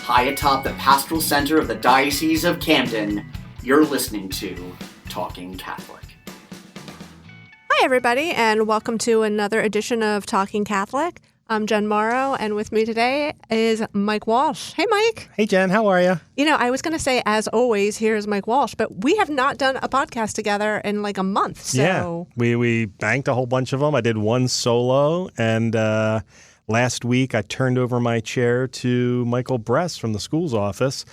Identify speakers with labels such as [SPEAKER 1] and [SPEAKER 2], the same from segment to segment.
[SPEAKER 1] high atop the pastoral center of the Diocese of Camden, you're listening to Talking Catholic.
[SPEAKER 2] Hi, everybody, and welcome to another edition of Talking Catholic. I'm Jen Morrow, and with me today is Mike Walsh. Hey, Mike.
[SPEAKER 3] Hey, Jen. How are you?
[SPEAKER 2] You know, I was going to say, as always, here's Mike Walsh, but we have not done a podcast together in like a month. So.
[SPEAKER 3] Yeah, we banked a whole bunch of them. I did one solo, and last week I turned over my chair to Michael Bress from the school's office.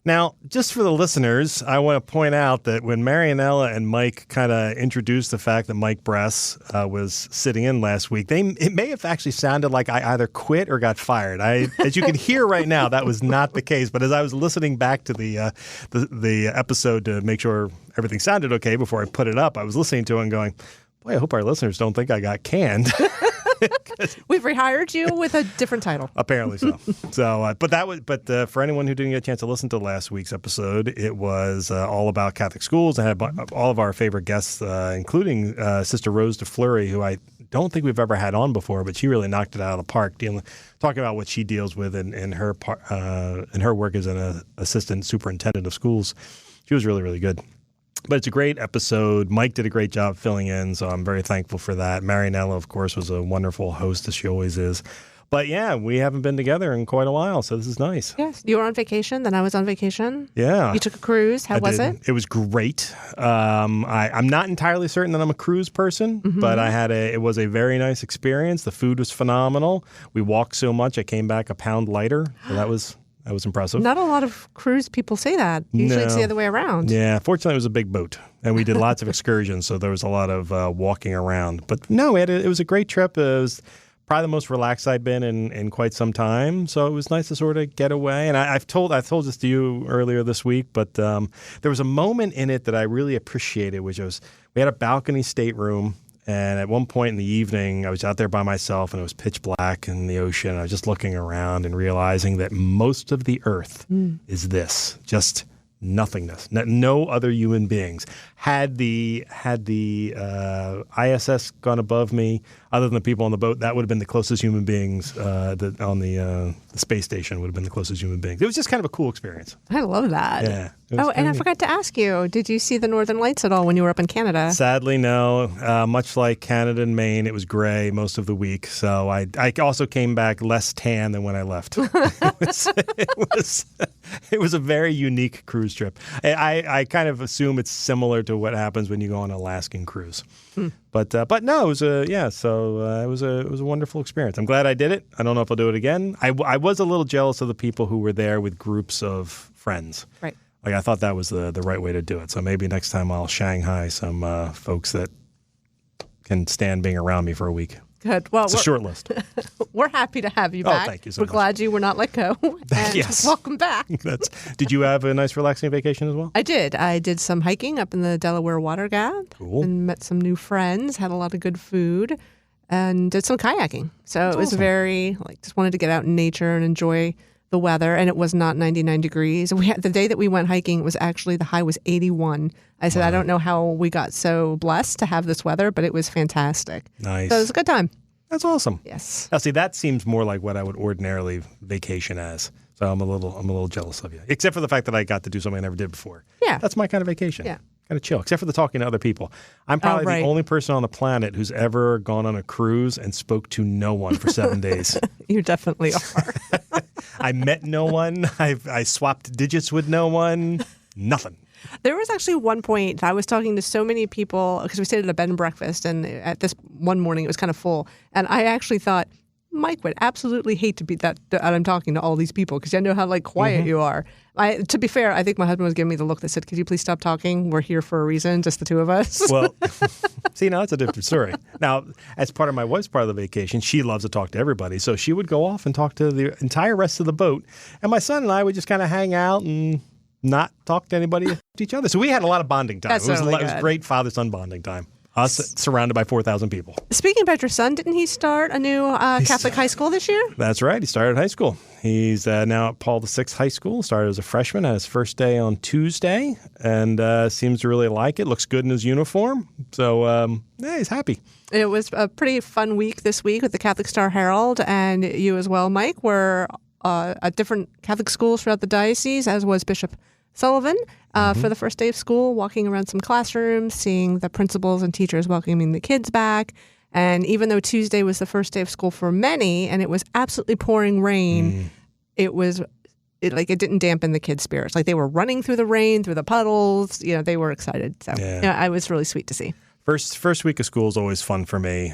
[SPEAKER 3] Now, just for the listeners, I want to point out that when Marianella and Mike kind of introduced the fact that Mike Bress was sitting in last week, it may have actually sounded like I either quit or got fired. As you can hear right now, that was not the case. But as I was listening back to the episode to make sure everything sounded okay before I put it up, I was listening to it and going, boy, I hope our listeners don't think I got canned.
[SPEAKER 2] We've rehired you with a different title.
[SPEAKER 3] Apparently so. But for anyone who didn't get a chance to listen to last week's episode, it was all about Catholic schools. I had all of our favorite guests, including Sister Rose DeFleury, who I don't think we've ever had on before, but she really knocked it out of the park, talking about what she deals with in her work as an assistant superintendent of schools. She was really, really good. But it's a great episode. Mike did a great job filling in, so I'm very thankful for that. Marianella, of course, was a wonderful host, as she always is. But yeah, we haven't been together in quite a while, so this is nice.
[SPEAKER 2] Yes. You were on vacation, then I was on vacation.
[SPEAKER 3] Yeah.
[SPEAKER 2] You took a cruise. How was it?
[SPEAKER 3] It was great. I'm not entirely certain that I'm a cruise person, but it was a very nice experience. The food was phenomenal. We walked so much, I came back a pound lighter, so that was impressive.
[SPEAKER 2] Not a lot of cruise people say that. Usually it's the other way around.
[SPEAKER 3] Yeah, fortunately it was a big boat, and we did lots of excursions, so there was a lot of walking around. But no, it was a great trip. It was probably the most relaxed I'd been in quite some time, so it was nice to sort of get away. And I've told this to you earlier this week, but there was a moment in it that I really appreciated, which was we had a balcony stateroom. And at one point in the evening, I was out there by myself, and it was pitch black in the ocean. I was just looking around and realizing that most of the earth is this, just nothingness. No other human beings. Had the ISS gone above me, other than the people on the boat, that would have been the closest human beings on the space station would have been the closest human beings. It was just kind of a cool experience.
[SPEAKER 2] I love that.
[SPEAKER 3] Yeah.
[SPEAKER 2] Oh, and I forgot to ask you, did you see the Northern Lights at all when you were up in Canada?
[SPEAKER 3] Sadly, no. Much like Canada and Maine, it was gray most of the week. So I also came back less tan than when I left. It was a very unique cruise trip. I kind of assume it's similar to what happens when you go on an Alaskan cruise. But no, it was it was a wonderful experience. I'm glad I did it. I don't know if I'll do it again. I was a little jealous of the people who were there with groups of friends.
[SPEAKER 2] Right.
[SPEAKER 3] Like I thought that was the right way to do it. So maybe next time I'll Shanghai some folks that can stand being around me for a week.
[SPEAKER 2] Good. Well,
[SPEAKER 3] it's a short list.
[SPEAKER 2] We're happy to have you back.
[SPEAKER 3] Oh, thank you so
[SPEAKER 2] much. We're glad you were not let go. And
[SPEAKER 3] yes.
[SPEAKER 2] Welcome back.
[SPEAKER 3] Did you have a nice relaxing vacation as well?
[SPEAKER 2] I did. I did some hiking up in the Delaware Water Gap.
[SPEAKER 3] Cool.
[SPEAKER 2] And met some new friends, had a lot of good food, and did some kayaking. So it was
[SPEAKER 3] awesome.
[SPEAKER 2] Very, just wanted to get out in nature and enjoy the weather, and it was not 99 degrees. The day that we went hiking, the high was 81. I said, wow. I don't know how we got so blessed to have this weather, but it was fantastic.
[SPEAKER 3] Nice.
[SPEAKER 2] So it was a good time.
[SPEAKER 3] That's awesome.
[SPEAKER 2] Yes.
[SPEAKER 3] Now, see, that seems more like what I would ordinarily vacation as. So I'm a little jealous of you, except for the fact that I got to do something I never did before.
[SPEAKER 2] Yeah.
[SPEAKER 3] That's my kind of vacation.
[SPEAKER 2] Yeah.
[SPEAKER 3] Kind of chill, except for the talking to other people. I'm probably the only person on the planet who's ever gone on a cruise and spoke to no one for 7 days.
[SPEAKER 2] You definitely are.
[SPEAKER 3] I met no one. I swapped digits with no one. Nothing.
[SPEAKER 2] There was actually one point I was talking to so many people because we stayed at a bed and breakfast, and at this one morning it was kind of full. And I actually thought, Mike would absolutely hate to be that I'm talking to all these people because I know how quiet you are. To be fair, I think my husband was giving me the look that said, could you please stop talking? We're here for a reason, just the two of us.
[SPEAKER 3] Well, see, now that's a different story. Now, as part of my wife's part of the vacation, she loves to talk to everybody. So she would go off and talk to the entire rest of the boat. And my son and I would just kind of hang out and not talk to anybody to each other. So we had a lot of bonding time.
[SPEAKER 2] It was
[SPEAKER 3] great father-son bonding time. Us surrounded by 4,000 people.
[SPEAKER 2] Speaking about your son, didn't he start a new Catholic high school this year?
[SPEAKER 3] That's right. He started high school. He's now at Paul VI High School. Started as a freshman, had his first day on Tuesday, and seems to really like it. Looks good in his uniform. So, he's happy.
[SPEAKER 2] It was a pretty fun week this week with the Catholic Star Herald, and you as well, Mike, were at different Catholic schools throughout the diocese, as was Bishop Sullivan, for the first day of school, walking around some classrooms, seeing the principals and teachers welcoming the kids back. And even though Tuesday was the first day of school for many, and it was absolutely pouring rain, it didn't dampen the kids' spirits. Like, they were running through the rain, through the puddles. They were excited. So it was really sweet to see.
[SPEAKER 3] First week of school is always fun for me.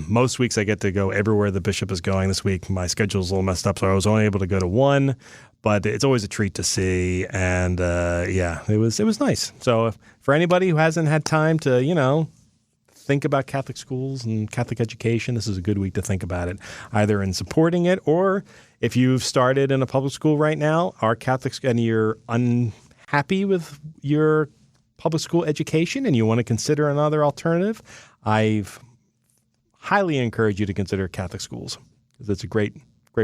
[SPEAKER 3] Most weeks I get to go everywhere the bishop is going. This week my schedule's a little messed up, so I was only able to go to one. But it's always a treat to see, and it was nice. So for anybody who hasn't had time to think about Catholic schools and Catholic education, this is a good week to think about it, either in supporting it, or if you've started in a public school right now, are Catholics, and you're unhappy with your public school education and you want to consider another alternative, I've highly encourage you to consider Catholic schools. It's a great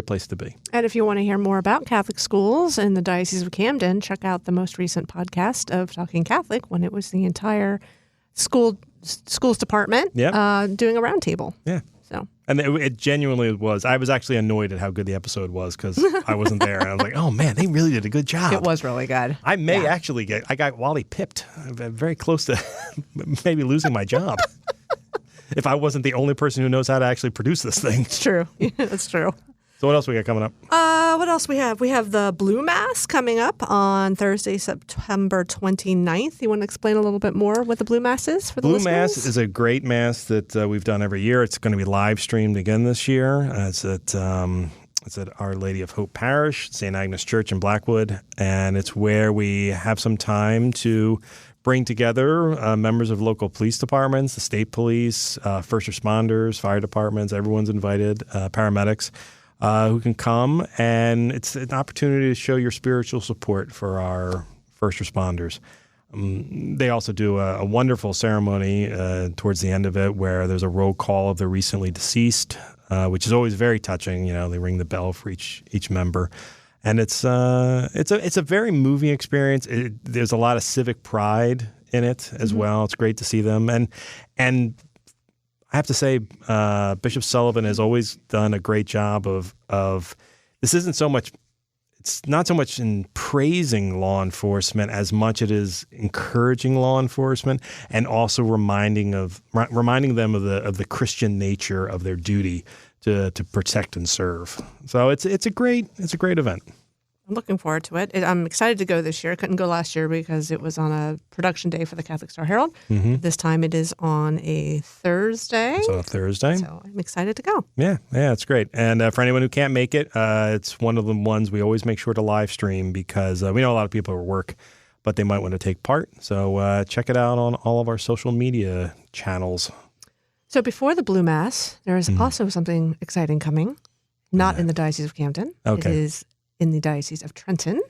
[SPEAKER 3] place to be.
[SPEAKER 2] And if you want to hear more about Catholic schools in the Diocese of Camden, check out the most recent podcast of Talking Catholic, when it was the entire schools department doing a roundtable.
[SPEAKER 3] Yeah.
[SPEAKER 2] So.
[SPEAKER 3] And it genuinely was. I was actually annoyed at how good the episode was because I wasn't there. And I was like, oh, man, they really did a good job.
[SPEAKER 2] It was really good.
[SPEAKER 3] I may actually I got Wally pipped. I'm very close to maybe losing my job if I wasn't the only person who knows how to actually produce this thing.
[SPEAKER 2] It's true. That's true.
[SPEAKER 3] So what else we got coming up?
[SPEAKER 2] What else we have? We have the Blue Mass coming up on Thursday, September 29th. You want to explain a little bit more what the Blue Mass is for the listeners?
[SPEAKER 3] Blue Mass is a great mass that we've done every year. It's going to be live streamed again this year. It's at Our Lady of Hope Parish, St. Agnes Church in Blackwood, and it's where we have some time to bring together members of local police departments, the state police, first responders, fire departments. Everyone's invited, paramedics. Who can come, and it's an opportunity to show your spiritual support for our first responders. They also do a wonderful ceremony towards the end of it where there's a roll call of the recently deceased, which is always very touching. They ring the bell for each member. And it's a very moving experience. There's a lot of civic pride in it as well. It's great to see them. And I have to say, Bishop Sullivan has always done a great job of this isn't so much, it's not so much in praising law enforcement as much it is encouraging law enforcement and also reminding them of the Christian nature of their duty to protect and serve. So it's a great event.
[SPEAKER 2] I'm looking forward to it. I'm excited to go this year. I couldn't go last year because it was on a production day for the Catholic Star-Herald. This time it is on a Thursday.
[SPEAKER 3] It's on a Thursday.
[SPEAKER 2] So I'm excited to go.
[SPEAKER 3] Yeah, it's great. And for anyone who can't make it, it's one of the ones we always make sure to live stream because we know a lot of people are at work, but they might want to take part. So check it out on all of our social media channels.
[SPEAKER 2] So before the Blue Mass, there is also something exciting coming, not in the Diocese of Camden.
[SPEAKER 3] Okay.
[SPEAKER 2] It is in the Diocese of Trenton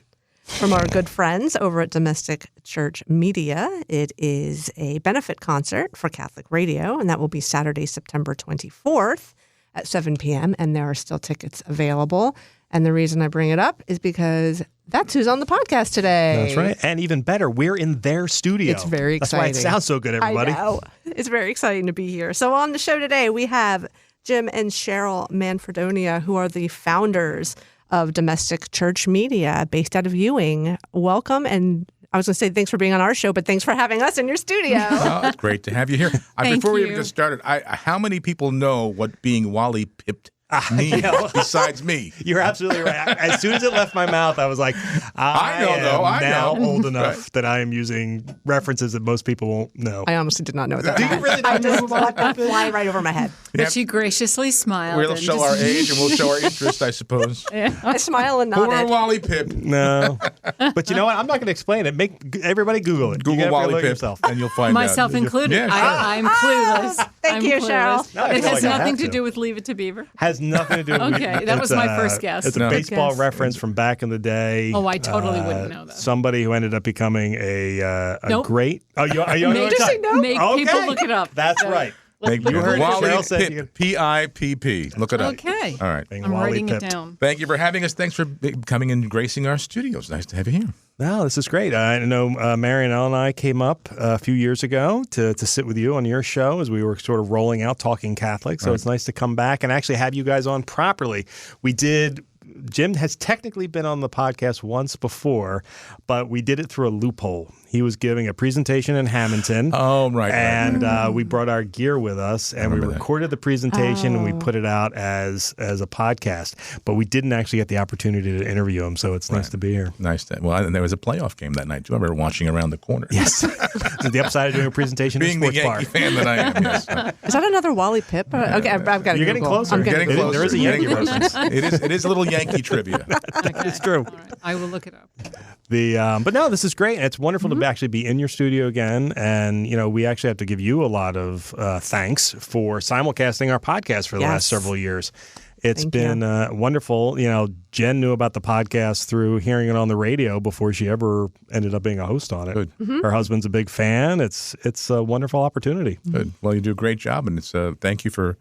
[SPEAKER 2] from our good friends over at Domestic Church Media. It is a benefit concert for Catholic Radio, and that will be Saturday, September 24th at 7 p.m., and there are still tickets available. And the reason I bring it up is because that's who's on the podcast today.
[SPEAKER 3] That's right. And even better, we're in their studio.
[SPEAKER 2] It's very exciting.
[SPEAKER 3] That's why it sounds so good, everybody.
[SPEAKER 2] I know. It's very exciting to be here. So on the show today, we have Jim and Cheryl Manfredonia, who are the founders of Domestic Church Media, based out of Ewing. Welcome, and I was going to say thanks for being on our show, but thanks for having us in your studio.
[SPEAKER 4] Well, it's great to have you here. Before we even get started, how many people know what being Wally pipped means besides me?
[SPEAKER 3] You're absolutely right. As soon as it left my mouth, I was like, I am now old enough that I am using references that most people won't know.
[SPEAKER 2] I honestly did not know that.
[SPEAKER 3] Do you really not know what that is?
[SPEAKER 2] Fly right over my head.
[SPEAKER 5] But she graciously smiled.
[SPEAKER 4] We'll show our age and we'll show our interest, I suppose.
[SPEAKER 2] I smile and nod.
[SPEAKER 4] Poor Wally pipped.
[SPEAKER 3] No. But you know what? I'm not going to explain it. Everybody Google it.
[SPEAKER 4] Google Wally pipped
[SPEAKER 3] yourself.
[SPEAKER 4] and you'll find
[SPEAKER 5] Myself
[SPEAKER 4] out.
[SPEAKER 5] included.
[SPEAKER 4] Yeah, sure.
[SPEAKER 5] I'm clueless.
[SPEAKER 2] Thank you, Cheryl.
[SPEAKER 3] No, I
[SPEAKER 5] It
[SPEAKER 3] feel
[SPEAKER 5] has
[SPEAKER 3] like I
[SPEAKER 5] nothing
[SPEAKER 3] have
[SPEAKER 5] to
[SPEAKER 3] to.
[SPEAKER 5] do with Leave It to Beaver.
[SPEAKER 3] Has nothing to do with
[SPEAKER 5] Okay, that was my first guess.
[SPEAKER 3] It's a
[SPEAKER 4] No.
[SPEAKER 3] baseball
[SPEAKER 5] Guess.
[SPEAKER 3] reference from back in the day.
[SPEAKER 5] Oh, I totally wouldn't know that.
[SPEAKER 3] Somebody who ended up becoming a
[SPEAKER 5] Nope.
[SPEAKER 3] great. Oh, you
[SPEAKER 5] Make
[SPEAKER 3] Okay.
[SPEAKER 5] people look it up.
[SPEAKER 3] That's right.
[SPEAKER 4] Thank you.
[SPEAKER 3] heard it.
[SPEAKER 4] Wally
[SPEAKER 3] Cheryl said you
[SPEAKER 4] Pipp, P-I-P-P. Look it up.
[SPEAKER 5] Okay.
[SPEAKER 4] All right.
[SPEAKER 5] I'm
[SPEAKER 3] Wally
[SPEAKER 5] writing it
[SPEAKER 3] pipped.
[SPEAKER 5] down.
[SPEAKER 4] Thank you for having us. Thanks for coming and gracing our studios. Nice to have you here.
[SPEAKER 3] No, this is great. I know Mary and Elle and I came up a few years ago to sit with you on your show as we were sort of rolling out Talking Catholic. So It's nice to come back and actually have you guys on properly. We did Jim has technically been on the podcast once before, but we did it through a loophole. He was giving a presentation in Hamilton.
[SPEAKER 4] Oh, right.
[SPEAKER 3] And we brought our gear with us, and we recorded the presentation, and we put it out as a podcast. But we didn't actually get the opportunity to interview him, so it's nice to be here.
[SPEAKER 4] Nice. Well, and there was a playoff game that night, too. I remember watching around the corner.
[SPEAKER 3] Yes. So the upside of doing a presentation in a sports bar.
[SPEAKER 4] Being the Yankee fan that I am, yes.
[SPEAKER 2] Is that another Wally Pip? Okay, I've got to
[SPEAKER 3] You're getting closer.
[SPEAKER 2] I'm getting closer.
[SPEAKER 3] There is a Yankee reference.
[SPEAKER 4] It is a little Yankee trivia.
[SPEAKER 3] It's true.
[SPEAKER 5] All right. I will look it up.
[SPEAKER 3] But no, this is great. It's wonderful to actually be in your studio again. And, we actually have to give you a lot of thanks for simulcasting our podcast for the last several years. It's been wonderful. Jen knew about the podcast through hearing it on the radio before she ever ended up being a host on it.
[SPEAKER 4] Good.
[SPEAKER 3] Her husband's a big fan. It's a wonderful opportunity.
[SPEAKER 4] Good. Well, you do a great job, and it's thank you for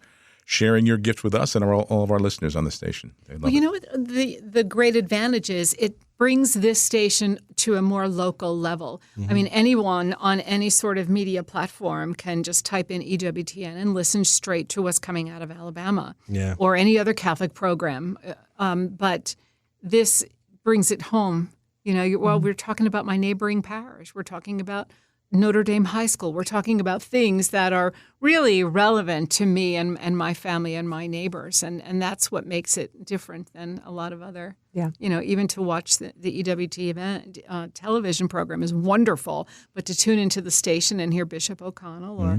[SPEAKER 4] sharing your gift with us and all of our listeners on the station.
[SPEAKER 5] Well, you know what the great advantage is? It brings this station to a more local level. I mean, anyone on any sort of media platform can just type in EWTN and listen straight to what's coming out of Alabama or any other Catholic program. But this brings it home. We're talking about my neighboring parish. We're talking about Notre Dame High School. We're talking about things that are really relevant to me and my family and my neighbors. And that's what makes it different than a lot of other, even to watch the EWT event television program is wonderful. But to tune into the station and hear Bishop O'Connell or,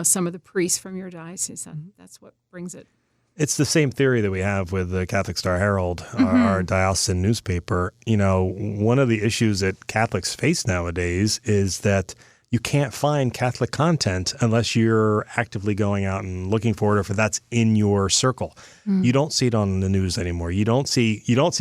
[SPEAKER 5] some of the priests from your diocese, that's what brings it.
[SPEAKER 3] It's the same theory that we have with the Catholic Star Herald, our diocesan newspaper. One of the issues that Catholics face nowadays is that you can't find Catholic content unless you're actively going out and looking for it, or if that's in your circle. You don't see it on the news anymore. You don't see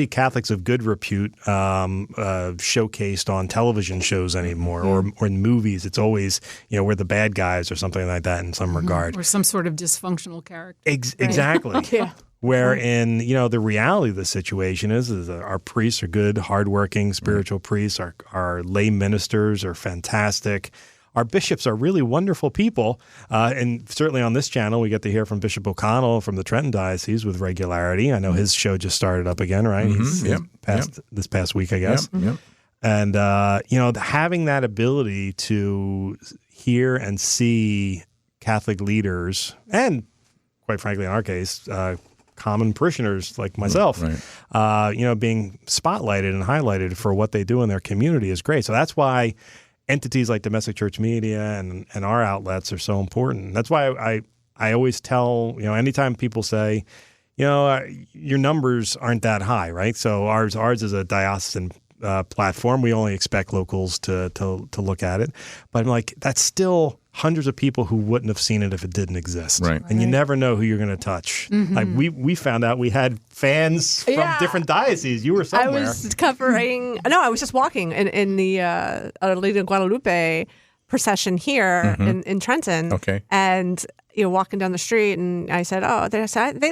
[SPEAKER 3] Catholics of good repute showcased on television shows anymore, or in movies. It's always we're the bad guys or something like that in some regard,
[SPEAKER 5] or some sort of dysfunctional character.
[SPEAKER 3] Exactly.
[SPEAKER 2] Yeah.
[SPEAKER 3] Wherein, the reality of the situation is our priests are good, hardworking, spiritual priests. Our lay ministers are fantastic. Our bishops are really wonderful people. And certainly on this channel, we get to hear from Bishop O'Connell from the Trenton Diocese with regularity. I know his show just started up again, right? He's this past week, I guess.
[SPEAKER 4] Yep.
[SPEAKER 3] And, having that ability to hear and see Catholic leaders, and quite frankly, in our case, common parishioners like myself, being spotlighted and highlighted for what they do in their community is great. So that's why entities like Domestic Church Media and our outlets are so important. That's why I always tell, anytime people say, your numbers aren't that high, right? So ours is a diocesan platform. We only expect locals to look at it. But I'm like, that's still hundreds of people who wouldn't have seen it if it didn't exist.
[SPEAKER 4] Right.
[SPEAKER 3] And you never know who you're going to touch. Like we found out we had fans from different dioceses. You were somewhere.
[SPEAKER 2] I was covering, I was just walking in the Our Lady of Guadalupe procession here in Trenton.
[SPEAKER 4] Okay.
[SPEAKER 2] And walking down the street, and I said,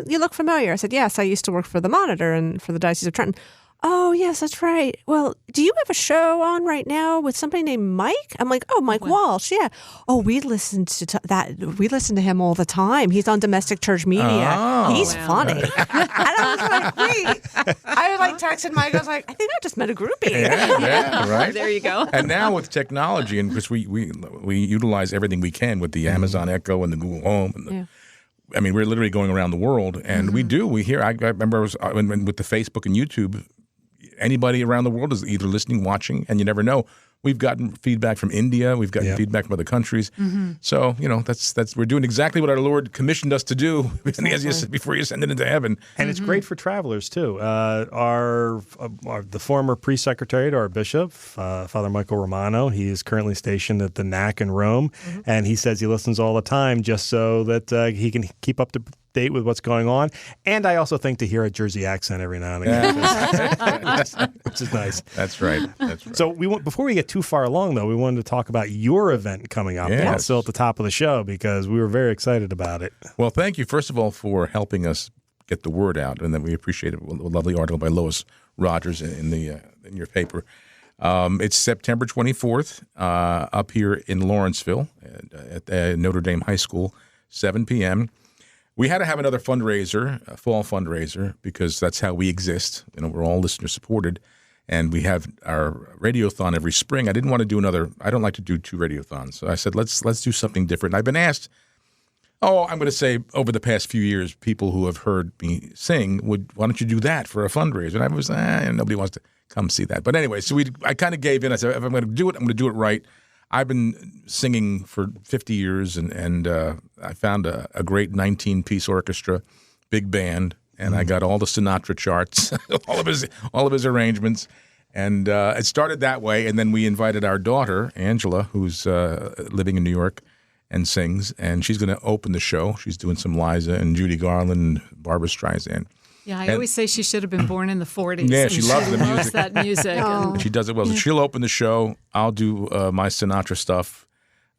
[SPEAKER 2] you look familiar. I said, yes, I used to work for the Monitor and for the Diocese of Trenton. Oh, yes, that's right. Well, do you have a show on right now with somebody named Mike? I'm like, Mike Walsh, yeah. Oh, we listen to that. We listen to him all the time. He's on Domestic Church Media.
[SPEAKER 4] Oh,
[SPEAKER 2] he's funny. And I was like, wait. I texted Mike. I was like, I think I just met a groupie.
[SPEAKER 4] Yeah, right.
[SPEAKER 5] There you go.
[SPEAKER 4] And now with technology, and because we utilize everything we can with the Amazon Echo and the Google Home and I mean, we're literally going around the world, and we hear. I remember with the Facebook and YouTube, anybody around the world is either listening, watching, and you never know. We've gotten feedback from India. We've gotten feedback from other countries. So, that's we're doing exactly what our Lord commissioned us to do before you send it into heaven.
[SPEAKER 3] And it's great for travelers, too. The former priest secretary to our bishop, Father Michael Romano, he is currently stationed at the NAC in Rome, and he says he listens all the time just so that he can keep up to date with what's going on. And I also think to hear a Jersey accent every now and again, which is nice.
[SPEAKER 4] That's right.
[SPEAKER 3] So before we get too far along, though, we wanted to talk about your event coming up.
[SPEAKER 4] Yes.
[SPEAKER 3] It's still at the top of the show because we were very excited about it.
[SPEAKER 4] Well, thank you, first of all, for helping us get the word out, and then we appreciate it. A lovely article by Lois Rogers in your paper. It's September 24th up here in Lawrenceville at Notre Dame High School, 7 p.m. we had to have another fundraiser, a fall fundraiser, because that's how we exist. We're all listener supported, and we have our radiothon every spring. I didn't want to do another. I don't like to do 2 radiothons, so I said let's do something different. I've been asked. I'm going to say over the past few years, people who have heard me sing why don't you do that for a fundraiser? And I was nobody wants to come see that. But anyway, so I kind of gave in. I said if I'm going to do it, I'm going to do it right. I've been singing for 50 years, and I found a great 19-piece orchestra, big band, and I got all the Sinatra charts, all of his arrangements, and it started that way. And then we invited our daughter Angela, who's living in New York and sings, and she's going to open the show. She's doing some Liza and Judy Garland and Barbra Streisand.
[SPEAKER 5] Yeah, I always say she should have been born in the 40s.
[SPEAKER 4] Yeah, she loves the music.
[SPEAKER 5] Loves that music.
[SPEAKER 4] And she does it well. So she'll open the show. I'll do my Sinatra stuff.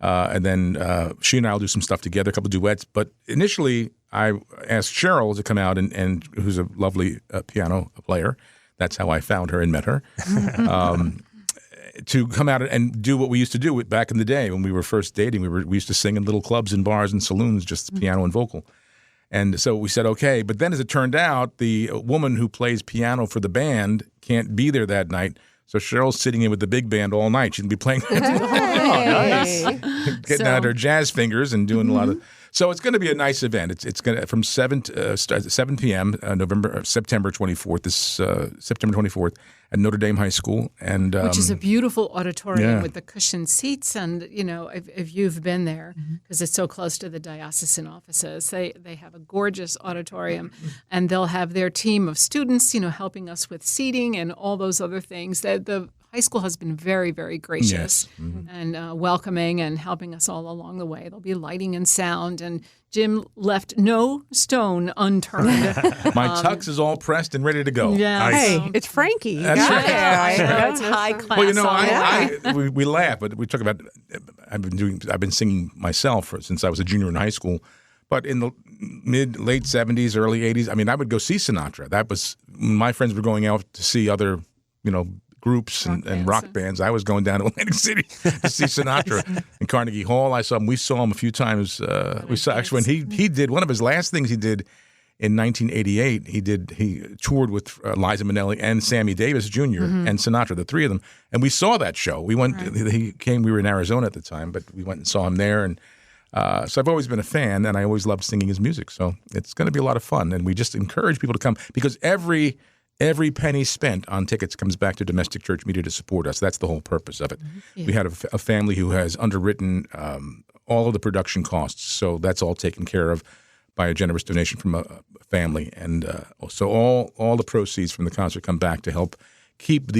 [SPEAKER 4] And then she and I will do some stuff together, a couple of duets. But initially, I asked Cheryl to come out, and who's a lovely piano player. That's how I found her and met her. To come out and do what we used to do back in the day when we were first dating. We used to sing in little clubs and bars and saloons, just piano and vocal. And so we said, okay. But then as it turned out, the woman who plays piano for the band can't be there that night. So Cheryl's sitting in with the big band all night. She'd be playing, getting out her jazz fingers and doing a lot of. So it's going to be a nice event. It's going to from 7 p.m. September 24th. This September 24th at Notre Dame High School, and
[SPEAKER 5] which is a beautiful auditorium with the cushioned seats. And if you've been there, because it's so close to the diocesan offices, they have a gorgeous auditorium, and they'll have their team of students, helping us with seating and all those other things. The high school has been very, very gracious and welcoming and helping us all along the way. There'll be lighting and sound, and Jim left no stone unturned.
[SPEAKER 4] My tux is all pressed and ready to go.
[SPEAKER 5] Yeah,
[SPEAKER 3] Nice.
[SPEAKER 2] Hey, it's Frankie.
[SPEAKER 4] That's right.
[SPEAKER 5] Yeah, it's high class.
[SPEAKER 4] Well, we laugh, but we talk about. I've been singing myself since I was a junior in high school. But in the late 70s, early 80s, I would go see Sinatra. That was my friends were going out to see other, groups and rock bands. I was going down to Atlantic City to see Sinatra in Carnegie Hall. I saw him. We saw him a few times. We saw actually when he did one of his last things he did in 1988. He toured with Liza Minnelli and Sammy Davis Jr. and Sinatra, the three of them, and we saw that show. We went. He came. We were in Arizona at the time, but we went and saw him there. And so I've always been a fan, and I always loved singing his music. So it's going to be a lot of fun, and we just encourage people to come because every penny spent on tickets comes back to Domestic Church Media to support us. That's the whole purpose of it. Yeah. We had a family who has underwritten all of the production costs, so that's all taken care of by a generous donation from a family. And so all the proceeds from the concert come back to help keep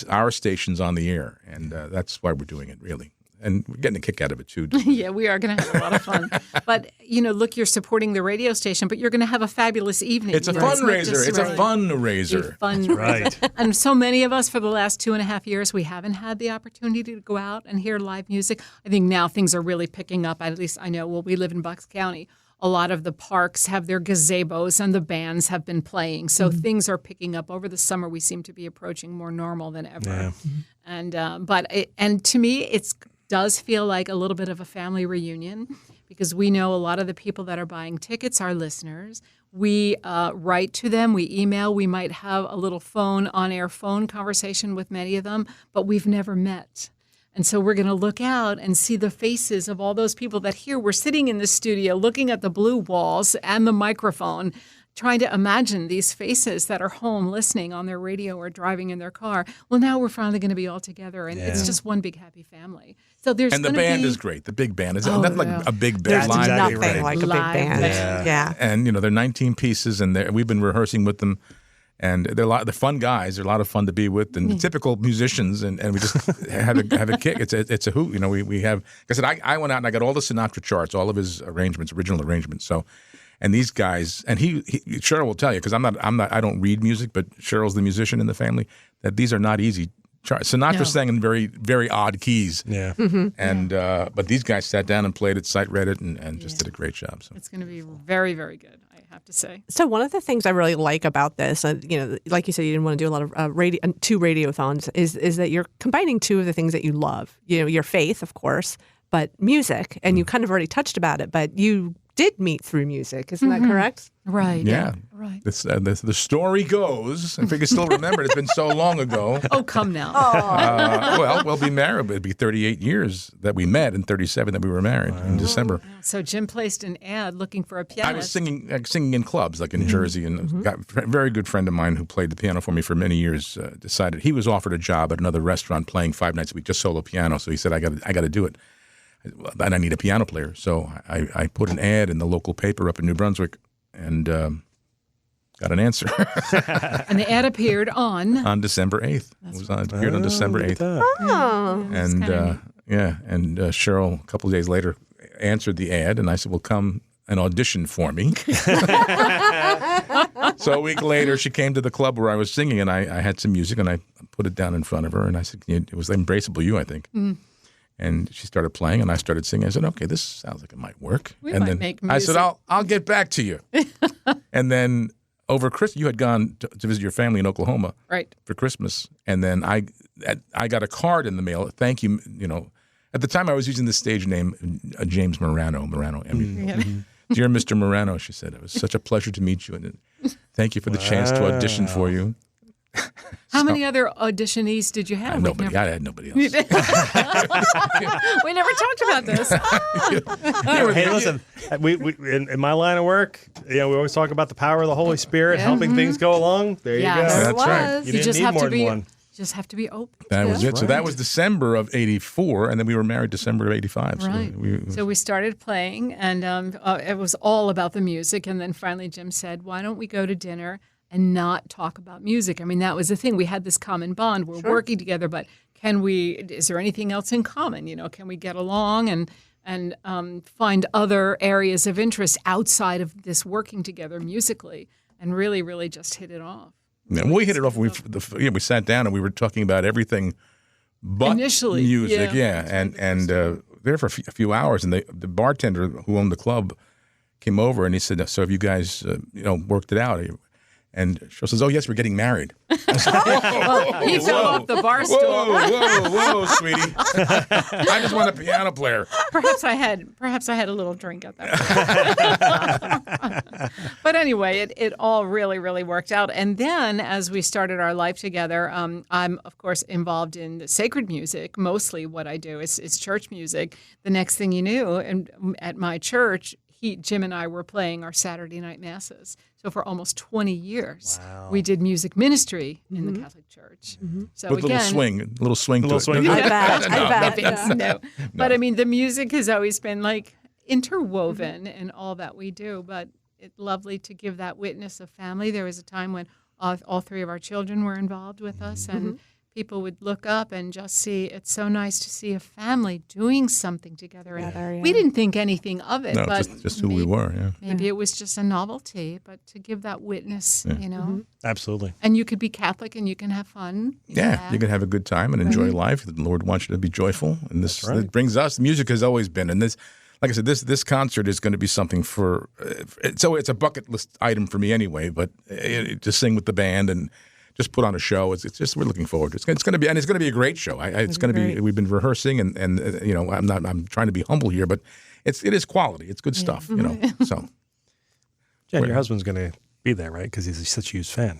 [SPEAKER 4] our stations on the air, and that's why we're doing it, really. And we're getting a kick out of it, too.
[SPEAKER 5] Yeah, we are going to have a lot of fun. But, look, you're supporting the radio station, but you're going to have a fabulous evening.
[SPEAKER 4] It's a fundraiser. It's a fundraiser.
[SPEAKER 5] That's
[SPEAKER 3] right.
[SPEAKER 5] And so many of us for the last 2.5 years, we haven't had the opportunity to go out and hear live music. I think now things are really picking up. At least I know, we live in Bucks County. A lot of the parks have their gazebos and the bands have been playing. So things are picking up. Over the summer, we seem to be approaching more normal than ever. Yeah. And to me, it's does feel like a little bit of a family reunion because we know a lot of the people that are buying tickets are listeners. We write to them, we email, we might have a little on-air phone conversation with many of them, but we've never met. And so we're going to look out and see the faces of all those people that we're sitting in the studio looking at the blue walls and the microphone, trying to imagine these faces that are home listening on their radio or driving in their car. Well, now we're finally going to be all together, and it's just one big happy family. So
[SPEAKER 4] and the band is great. The big band is nothing like a big band.
[SPEAKER 2] There's nothing like a big band. Yeah.
[SPEAKER 4] And they're 19 pieces, and we've been rehearsing with them, and they're fun guys. They're a lot of fun to be with, and typical musicians, and we just have a kick. It's a hoot. We have. Like I said, I went out and I got all the Sinatra charts, all of his original arrangements. So. And these guys, and Cheryl will tell you, because I don't read music, but Cheryl's the musician in the family, that these are not easy charts. Sinatra sang in very, very odd keys. Yeah. And but these guys sat down and played it, sight read it, and just did a great job. So.
[SPEAKER 5] It's going to be very, very good, I have to say.
[SPEAKER 2] So one of the things I really like about this, like you said, you didn't want to do a lot of two radiothons, is that you're combining two of the things that you love. Your faith, of course, but music, and you kind of already touched about it, but you did meet through music. Isn't that correct?
[SPEAKER 5] Right.
[SPEAKER 4] Yeah.
[SPEAKER 5] Right.
[SPEAKER 4] The story goes, if you can still remember it, it's been so long ago.
[SPEAKER 5] Oh, come now.
[SPEAKER 4] Well, we'll be married. It'll be 38 years that we met and 37 that we were married in December.
[SPEAKER 5] So Jim placed an ad looking for a pianist.
[SPEAKER 4] I was singing in clubs, like in Jersey, and got a very good friend of mine who played the piano for me for many years decided he was offered a job at another restaurant playing 5 nights a week, just solo piano. So he said, I got to do it. And I need a piano player. So I put an ad in the local paper up in New Brunswick and got an answer.
[SPEAKER 5] And the ad appeared on
[SPEAKER 4] December 8th. It appeared on December 8th.
[SPEAKER 2] Oh.
[SPEAKER 4] And Cheryl, a couple of days later, answered the ad, and I said, well, come and audition for me. So a week later, she came to the club where I was singing, and I had some music, and I put it down in front of her, and I said, it was Embraceable You, I think. And she started playing, and I started singing. I said, okay, this sounds like it might work.
[SPEAKER 5] We
[SPEAKER 4] and
[SPEAKER 5] might
[SPEAKER 4] then
[SPEAKER 5] make
[SPEAKER 4] I said,
[SPEAKER 5] music.
[SPEAKER 4] I'll get back to you. And then over Christmas, you had gone to visit your family in Oklahoma
[SPEAKER 5] right.
[SPEAKER 4] for Christmas, and then I got a card in the mail. Thank you. At the time I was using the stage name James Morano, Dear Mr. Morano, she said, it was such a pleasure to meet you, and thank you for the chance to audition for you.
[SPEAKER 5] How many other auditionees did you have?
[SPEAKER 4] Nobody. I had nobody else.
[SPEAKER 5] We never talked about this.
[SPEAKER 3] Hey, listen, we in my line of work, we always talk about the power of the Holy Spirit helping things go along. There you go.
[SPEAKER 4] That's right.
[SPEAKER 3] You didn't need more than one.
[SPEAKER 5] You just have to be open.
[SPEAKER 4] That was it.
[SPEAKER 3] Right.
[SPEAKER 4] So that was December of '84, and then we were married December of '85.
[SPEAKER 5] Right. So we started playing, and it was all about the music. And then finally Jim said, why don't we go to dinner and not talk about music? I mean, that was the thing. We had this common bond. We're working together, but is there anything else in common? Can we get along and find other areas of interest outside of this working together musically, and really, really just hit it off.
[SPEAKER 4] And we hit it off. We sat down and we were talking about everything but
[SPEAKER 5] initially
[SPEAKER 4] music. And there for a few hours, and the bartender who owned the club came over and he said, so have you guys worked it out? And Cheryl says, oh, yes, we're getting married.
[SPEAKER 5] Well, he fell off the bar stool.
[SPEAKER 4] Whoa, sweetie. I just want a piano player.
[SPEAKER 5] Perhaps I had a little drink at that point. But anyway, it all really, really worked out. And then as we started our life together, I'm, of course, involved in sacred music. Mostly what I do is church music. The next thing you knew, and at my church, Jim and I were playing our Saturday night masses. So for almost 20 years, we did music ministry in the Catholic Church. So
[SPEAKER 4] with
[SPEAKER 5] again,
[SPEAKER 4] a little swing to it.
[SPEAKER 2] I bet.
[SPEAKER 5] No. But I mean, the music has always been like interwoven in all that we do. But it's lovely to give that witness of family. There was a time when all 3 of our children were involved with us, and people would look up and just see, it's so nice to see a family doing something together. And we didn't think anything of it.
[SPEAKER 4] No,
[SPEAKER 5] but
[SPEAKER 4] just who we were,
[SPEAKER 5] Maybe it was just a novelty, but to give that witness,
[SPEAKER 3] Absolutely.
[SPEAKER 5] And you could be Catholic and you can have fun.
[SPEAKER 4] you can have a good time and enjoy life. The Lord wants you to be joyful. And this it brings us, music has always been. And this, like I said, this concert is going to be something for, so it's a bucket list item for me anyway, but to sing with the band and just put on a show. It's just, we're looking forward to it. It's going to be, and it's going to be a great show. It's going to be, we've been rehearsing and I'm trying to be humble here, but it is quality. It's good stuff, so.
[SPEAKER 3] Jen, your husband's going to be there, right? Because he's such a huge fan.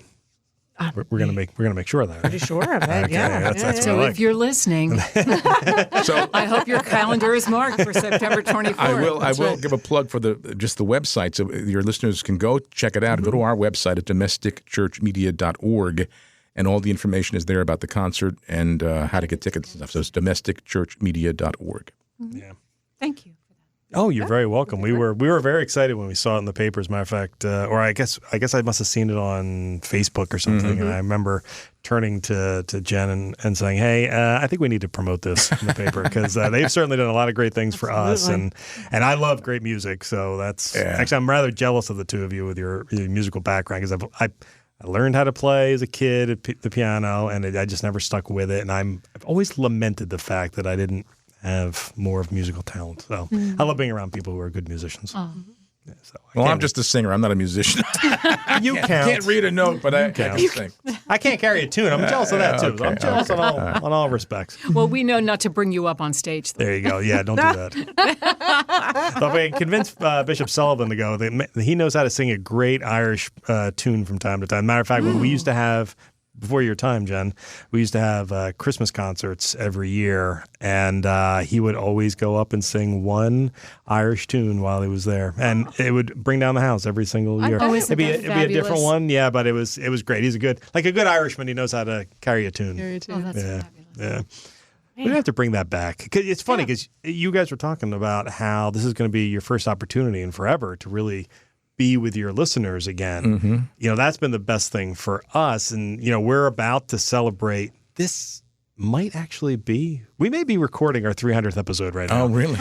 [SPEAKER 3] We're gonna make sure of that.
[SPEAKER 2] Pretty sure of it.
[SPEAKER 3] Okay, that's what
[SPEAKER 5] So
[SPEAKER 3] I like.
[SPEAKER 5] if you're listening,
[SPEAKER 4] So
[SPEAKER 5] I hope your calendar is marked for September 24th.
[SPEAKER 4] I will give a plug for the website, so your listeners can go check it out. Go to our website at domesticchurchmedia.org, and all the information is there about the concert and how to get tickets and stuff. So it's domesticchurchmedia.org.
[SPEAKER 3] Yeah.
[SPEAKER 5] Thank you.
[SPEAKER 3] Oh, you're very welcome. We were very excited when we saw it in the paper. As a matter of fact, or I guess I must have seen it on Facebook or something. And I remember turning to Jen and saying, "Hey, I think we need to promote this in the paper because they've certainly done a lot of great things for us, and I love great music. So that's actually I'm rather jealous of the two of you with your musical background because I learned how to play as a kid at the piano, and I just never stuck with it. And I've always lamented the fact that I didn't have more of musical talent. So I love being around people who are good musicians. So
[SPEAKER 4] Well, I'm just a singer. I'm not a musician.
[SPEAKER 3] You count.
[SPEAKER 4] Can't read a note, but I can sing.
[SPEAKER 3] I can't carry a tune. I'm jealous of that too.
[SPEAKER 4] Okay,
[SPEAKER 3] I'm jealous on all respects.
[SPEAKER 5] Well, we know not to bring you up on stage. Though.
[SPEAKER 3] There you go. Yeah, don't do that. So if I convince Bishop Sullivan to go, he knows how to sing a great Irish tune from time to time. Matter of fact, when we used to have, before your time, Jen, we used to have Christmas concerts every year, and he would always go up and sing one Irish tune while he was there, and it would bring down the house every single year. It'd be a different one, yeah, but it was great. He's a good Irishman. He knows how to carry a tune.
[SPEAKER 5] Oh, that's fabulous.
[SPEAKER 3] Yeah. We have to bring that back. It's funny because you guys were talking about how this is going to be your first opportunity in forever to really be with your listeners again.
[SPEAKER 4] Mm-hmm.
[SPEAKER 3] You know, that's been the best thing for us. And, you know, we're about to celebrate. This might actually be, we may be recording our 300th episode right now.
[SPEAKER 4] Oh, really?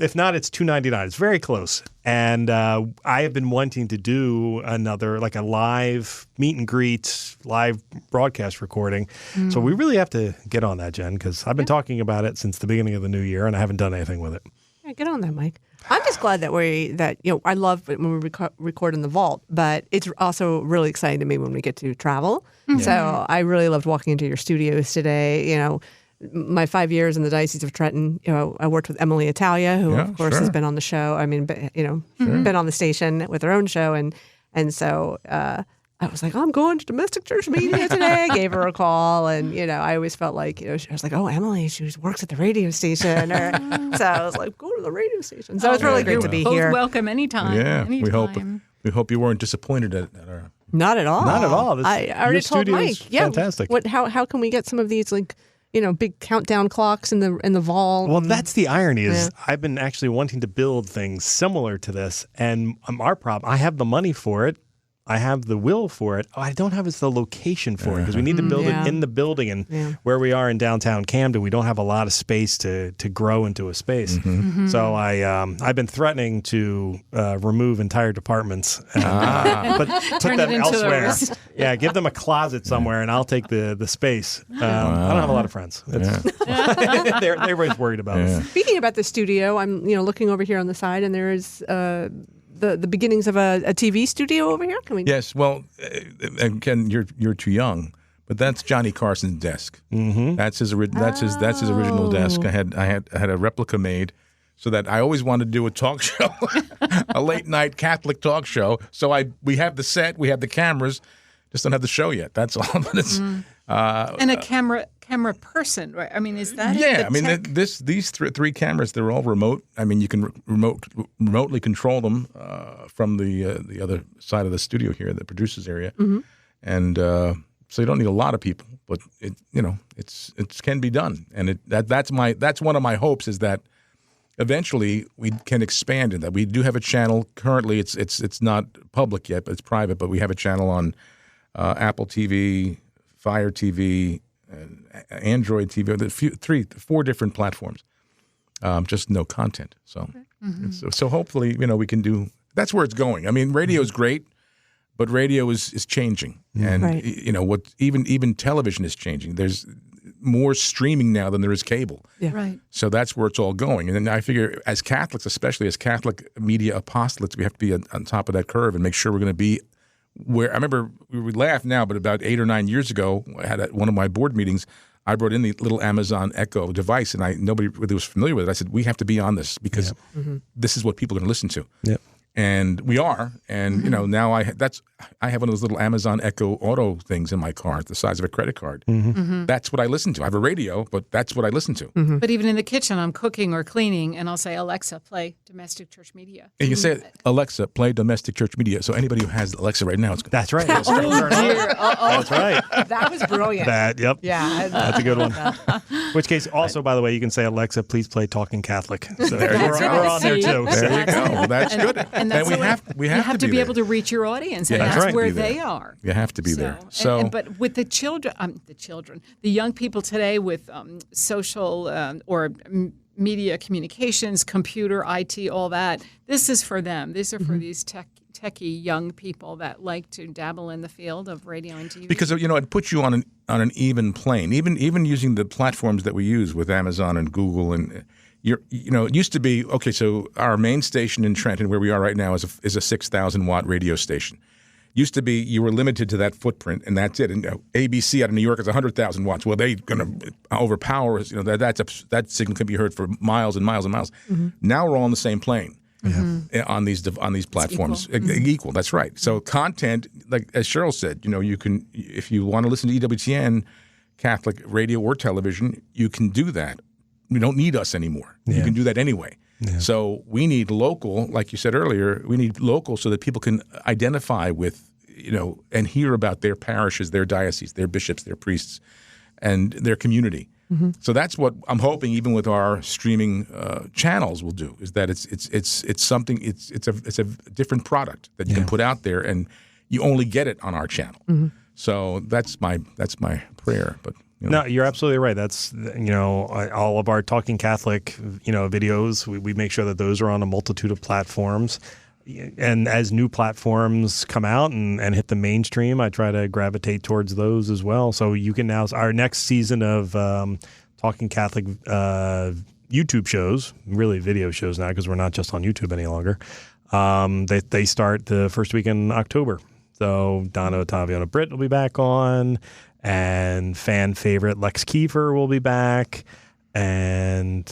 [SPEAKER 3] If not, it's 299. It's very close. And I have been wanting to do another, like a live meet and greet, live broadcast recording. So we really have to get on that, Jen, because I've been talking about it since the beginning of the new year, and I haven't done anything with it.
[SPEAKER 2] Yeah, get on that, Mike. I'm just glad that I love it when we record in the vault, but it's also really exciting to me when we get to travel. Mm-hmm. So I really loved walking into your studios today. You know, my 5 years in the Diocese of Trenton, you know, I worked with Emily Italia, who of course has been on the show. I mean, been on the station with her own show, and so I was like, I'm going to domestic church media today. I gave her a call, and I always felt like I was like, oh, Emily, she works at the radio station, so I was like, go to the radio station. So it's really great to be
[SPEAKER 5] Both
[SPEAKER 2] here.
[SPEAKER 5] Welcome anytime.
[SPEAKER 4] Yeah,
[SPEAKER 5] anytime.
[SPEAKER 4] we hope you weren't disappointed at our.
[SPEAKER 2] Not at all.
[SPEAKER 3] Not at all.
[SPEAKER 2] I already told Mike.
[SPEAKER 3] Fantastic.
[SPEAKER 2] How can we get some of these big countdown clocks in the vault?
[SPEAKER 3] Well, that's the irony is I've been actually wanting to build things similar to this, and our problem, I have the money for it. I have the will for it. What I don't have is the location for it because we need to build it in the building. And where we are in downtown Camden, we don't have a lot of space to grow into a space. Mm-hmm. So I've been threatening to remove entire departments, but put them elsewhere. Yeah, give them a closet somewhere, and I'll take the space. I don't have a lot of friends. They're always worried about us.
[SPEAKER 2] Speaking about the studio, I'm looking over here on the side, and there is. The beginnings of a TV studio over here?
[SPEAKER 4] Yes. Well, again, you're too young, but that's Johnny Carson's desk. Mm-hmm. That's his original desk. I had a replica made, so that I always wanted to do a talk show, a late night Catholic talk show. So we have the set, we have the cameras, just don't have the show yet. That's all. But it's
[SPEAKER 5] and a camera person, right? I mean, is that
[SPEAKER 4] these three cameras, they're all remote. I mean, you can remotely control them from the other side of the studio here, the producers area, and so you don't need a lot of people, but it can be done, and that's one of my hopes is that eventually we can expand in that. We do have a channel currently. It's not public yet, but it's private. But we have a channel on Apple TV, Fire TV. Android TV, 4 different platforms, just no content. So, so hopefully, we can do. That's where it's going. I mean, radio is great, but radio is changing, and what even television is changing. There's more streaming now than there is cable.
[SPEAKER 2] Yeah.
[SPEAKER 5] Right.
[SPEAKER 4] So that's where it's all going. And then I figure, as Catholics, especially as Catholic media apostolates, we have to be on top of that curve and make sure we're going to be. Where I remember we laugh now, but about 8 or 9 years ago, I had at one of my board meetings, I brought in the little Amazon Echo device, and nobody really was familiar with it. I said, we have to be on this because this is what people are going to listen to. Yep. And we are, and now I have one of those little Amazon Echo Auto things in my car, the size of a credit card. That's what I listen to. I have a radio, but that's what I listen to.
[SPEAKER 5] But even in the kitchen, I'm cooking or cleaning, and I'll say, Alexa, play domestic church media.
[SPEAKER 4] And you say, Alexa, play domestic church media. So anybody who has Alexa right now,
[SPEAKER 3] that's right.
[SPEAKER 2] That's
[SPEAKER 3] right.
[SPEAKER 2] That was brilliant.
[SPEAKER 3] Yep.
[SPEAKER 2] Yeah,
[SPEAKER 3] that's a good one. Which case, also, by the way, you can say, Alexa, please play Talking Catholic. So we're on there too.
[SPEAKER 4] There you go. That's good.
[SPEAKER 5] And we have to be able to reach your audience, and that's where they are.
[SPEAKER 4] You have to be there.
[SPEAKER 5] But with the children, the young people today with social or media communications, computer, IT, all that, this is for them. These are for these techie young people that like to dabble in the field of radio and TV.
[SPEAKER 4] Because it puts you on an even plane. Even using the platforms that we use with Amazon and Google, and it used to be okay. So our main station in Trenton, where we are right now, is a 6,000 watt radio station. Used to be you were limited to that footprint, and that's it. And ABC out of New York is 100,000 watts. Well, they're going to overpower us. That signal can be heard for miles and miles and miles. Mm-hmm. Now we're all on the same plane on these platforms. Equal. That's right. So content, like as Cheryl said, you can, if you want to listen to EWTN, Catholic radio or television, you can do that. You don't need us anymore. Yeah. You can do that anyway. Yeah. So we need local, like you said earlier, we need local so that people can identify with, and hear about their parishes, their dioceses, their bishops, their priests, and their community. Mm-hmm. So that's what I'm hoping, even with our streaming channels, will do. Is that it's something, it's a different product that you can put out there, and you only get it on our channel. Mm-hmm. So that's my prayer, but.
[SPEAKER 3] No, you're absolutely right. That's, all of our Talking Catholic, videos, we make sure that those are on a multitude of platforms. And as new platforms come out and hit the mainstream, I try to gravitate towards those as well. So you can now, our next season of Talking Catholic YouTube shows, really video shows now, because we're not just on YouTube any longer. They start the first week in October. So Donna Ottaviano Britt will be back on. And fan favorite Lex Kiefer will be back. And,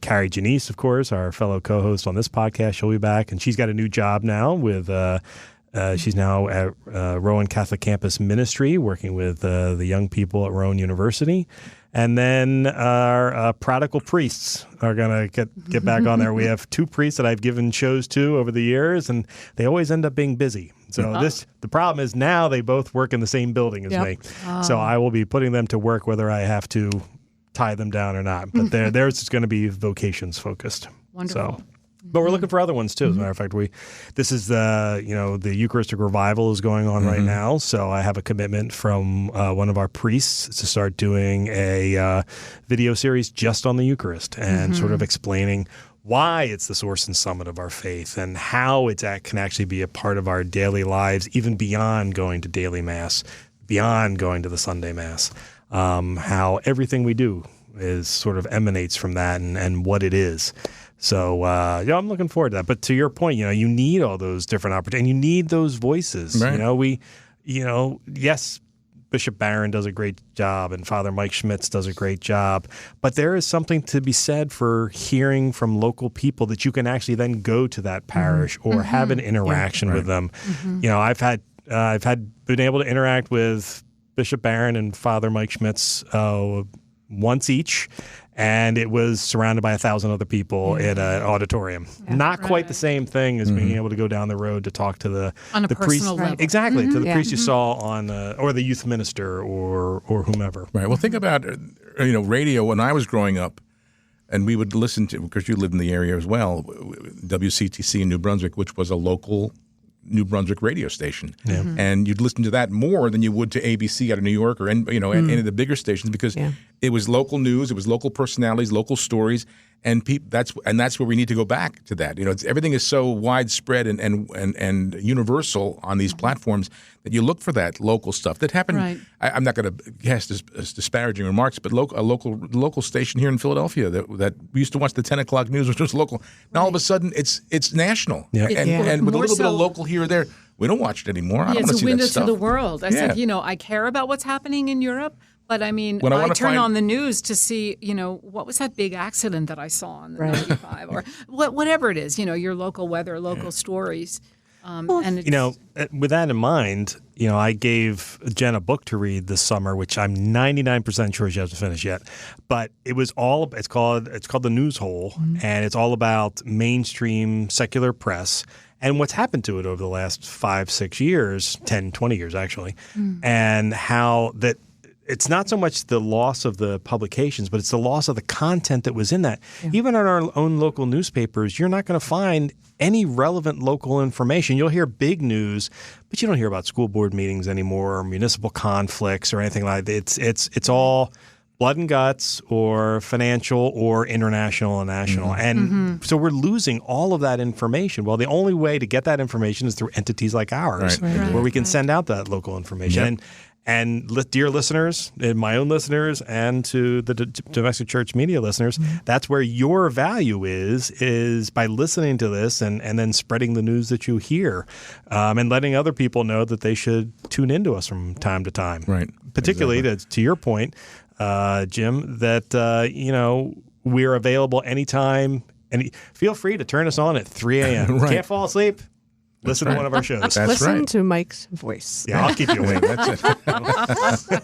[SPEAKER 3] Carrie Janice, of course, our fellow co-host on this podcast, she'll be back. And she's got a new job now with, she's now at Rowan Catholic Campus Ministry, working with the young people at Rowan University. And then our prodigal priests are going to get back on there. We have 2 priests that I've given shows to over the years, and they always end up being busy. So the problem is now they both work in the same building as me. Oh. So I will be putting them to work whether I have to tie them down or not. But theirs is going to be vocations focused.
[SPEAKER 5] Wonderful.
[SPEAKER 3] So, but we're looking for other ones too. As a matter of fact, this is the Eucharistic revival is going on right now. So I have a commitment from one of our priests to start doing a video series just on the Eucharist and sort of explaining why it's the source and summit of our faith and how can actually be a part of our daily lives, even beyond going to daily Mass, beyond going to the Sunday Mass. How everything we do is sort of emanates from that and what it is. So, I'm looking forward to that. But to your point, you need all those different opportunities, and you need those voices. Right. Yes, Bishop Barron does a great job, and Father Mike Schmitz does a great job. But there is something to be said for hearing from local people that you can actually then go to that parish or have an interaction with them. Mm-hmm. I've been able to interact with Bishop Barron and Father Mike Schmitz once each, and it was surrounded by 1,000 other people in an auditorium. Yeah, not quite the same thing as being able to go down the road to talk to the
[SPEAKER 5] personal level.
[SPEAKER 3] Exactly, to the priest you saw on, or the youth minister or whomever.
[SPEAKER 4] Right. Well, think about radio when I was growing up, and we would listen to, because you lived in the area as well, WCTC in New Brunswick, which was a local New Brunswick radio station, and you'd listen to that more than you would to ABC out of New York or any of the bigger stations, because it was local news, it was local personalities, local stories, and that's where we need to go back to that. Everything is so widespread and universal on these platforms that you look for that local stuff that happened. Right. I'm not going to cast disparaging remarks, but a local station here in Philadelphia that we used to watch the 10 o'clock news, which was local. Now all of a sudden it's national, and with a little bit of local here or there. We don't watch it anymore. I don't want to see that stuff.
[SPEAKER 5] It's a window to the world. I said, I care about what's happening in Europe. But I mean, I turn on the news to see, what was that big accident that I saw on the 95 or whatever it is, your local weather, local stories.
[SPEAKER 3] With that in mind, I gave Jen a book to read this summer, which I'm 99% sure she hasn't finished yet. But it's called The News Hole, and it's all about mainstream secular press and what's happened to it over the last 5-6 years, 10, 20 years actually, and how that it's not so much the loss of the publications, but it's the loss of the content that was in that. Yeah. Even on our own local newspapers, you're not going to find any relevant local information. You'll hear big news, but you don't hear about school board meetings anymore or municipal conflicts or anything like that. It's all blood and guts or financial or international and national. And so we're losing all of that information. Well, the only way to get that information is through entities like ours, where we can send out that local information. And dear listeners, and my own listeners, and to the Domestic Church Media listeners, that's where your value is by listening to this and then spreading the news that you hear, and letting other people know that they should tune into us from time to time.
[SPEAKER 4] Right.
[SPEAKER 3] Particularly to your point, Jim, that we're available anytime. And feel free to turn us on at 3 a.m.
[SPEAKER 4] Right.
[SPEAKER 3] Can't fall asleep? Listen to one of our shows.
[SPEAKER 4] That's
[SPEAKER 2] Listen
[SPEAKER 4] right.
[SPEAKER 2] to Mike's voice.
[SPEAKER 3] Yeah, I'll keep you awake.
[SPEAKER 4] That's it.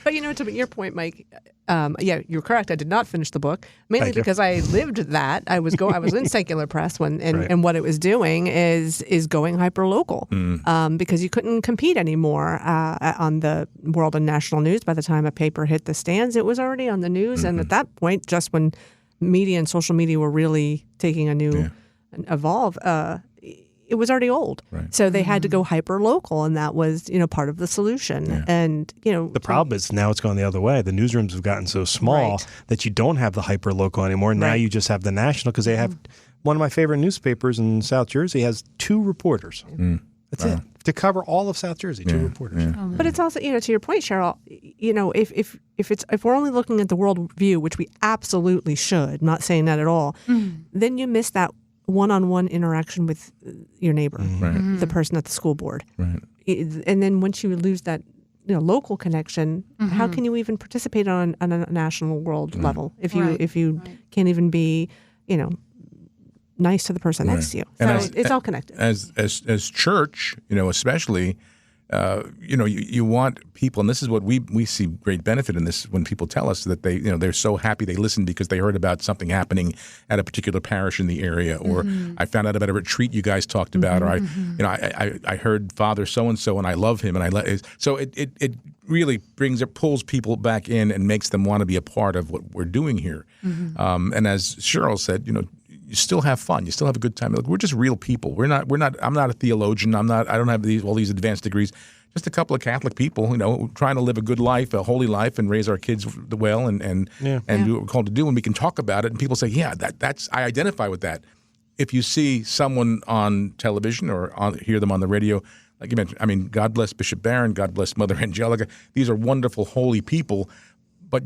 [SPEAKER 2] But to your point, Mike, you're correct. I did not finish the book, mainly
[SPEAKER 3] Thank you.
[SPEAKER 2] because I lived that. I was in secular press and what it was doing is going hyper local, because you couldn't compete anymore on the world and national news. By the time a paper hit the stands, it was already on the news, and at that point, just when media and social media were really taking a new evolve. It was already old. Right. So they had to go hyper local, and that was, part of the solution. Yeah. And,
[SPEAKER 3] the problem is now it's gone the other way. The newsrooms have gotten so small that you don't have the hyper local anymore. Now you just have the national, because they have one of my favorite newspapers in South Jersey has 2 reporters. That's it. To cover all of South Jersey, 2 reporters.
[SPEAKER 2] Yeah. But it's also, to your point, Cheryl, if we're only looking at the world view, which we absolutely should, not saying that at all, then you miss that one-on-one interaction with your neighbor, the person at the school board. Right. And then once you lose that local connection, how can you even participate on a national world level if you can't even be nice to the person next to you? So it's all connected.
[SPEAKER 4] As church, especially, you want people, and this is what we see great benefit in this when people tell us that they're so happy they listened because they heard about something happening at a particular parish in the area, or I found out about a retreat you guys talked about, or I heard Father so and so and I love him, and so it really pulls people back in and makes them want to be a part of what we're doing here. And as Cheryl said, you still have fun. You still have a good time. Look, we're just real people. We're not. I'm not a theologian. I don't have all these advanced degrees. Just a couple of Catholic people, trying to live a good life, a holy life, and raise our kids well, and do what we're called to do. And we can talk about it. And people say, "Yeah, that's I identify with that." If you see someone on television or hear them on the radio, like you mentioned, God bless Bishop Barron. God bless Mother Angelica. These are wonderful, holy people. But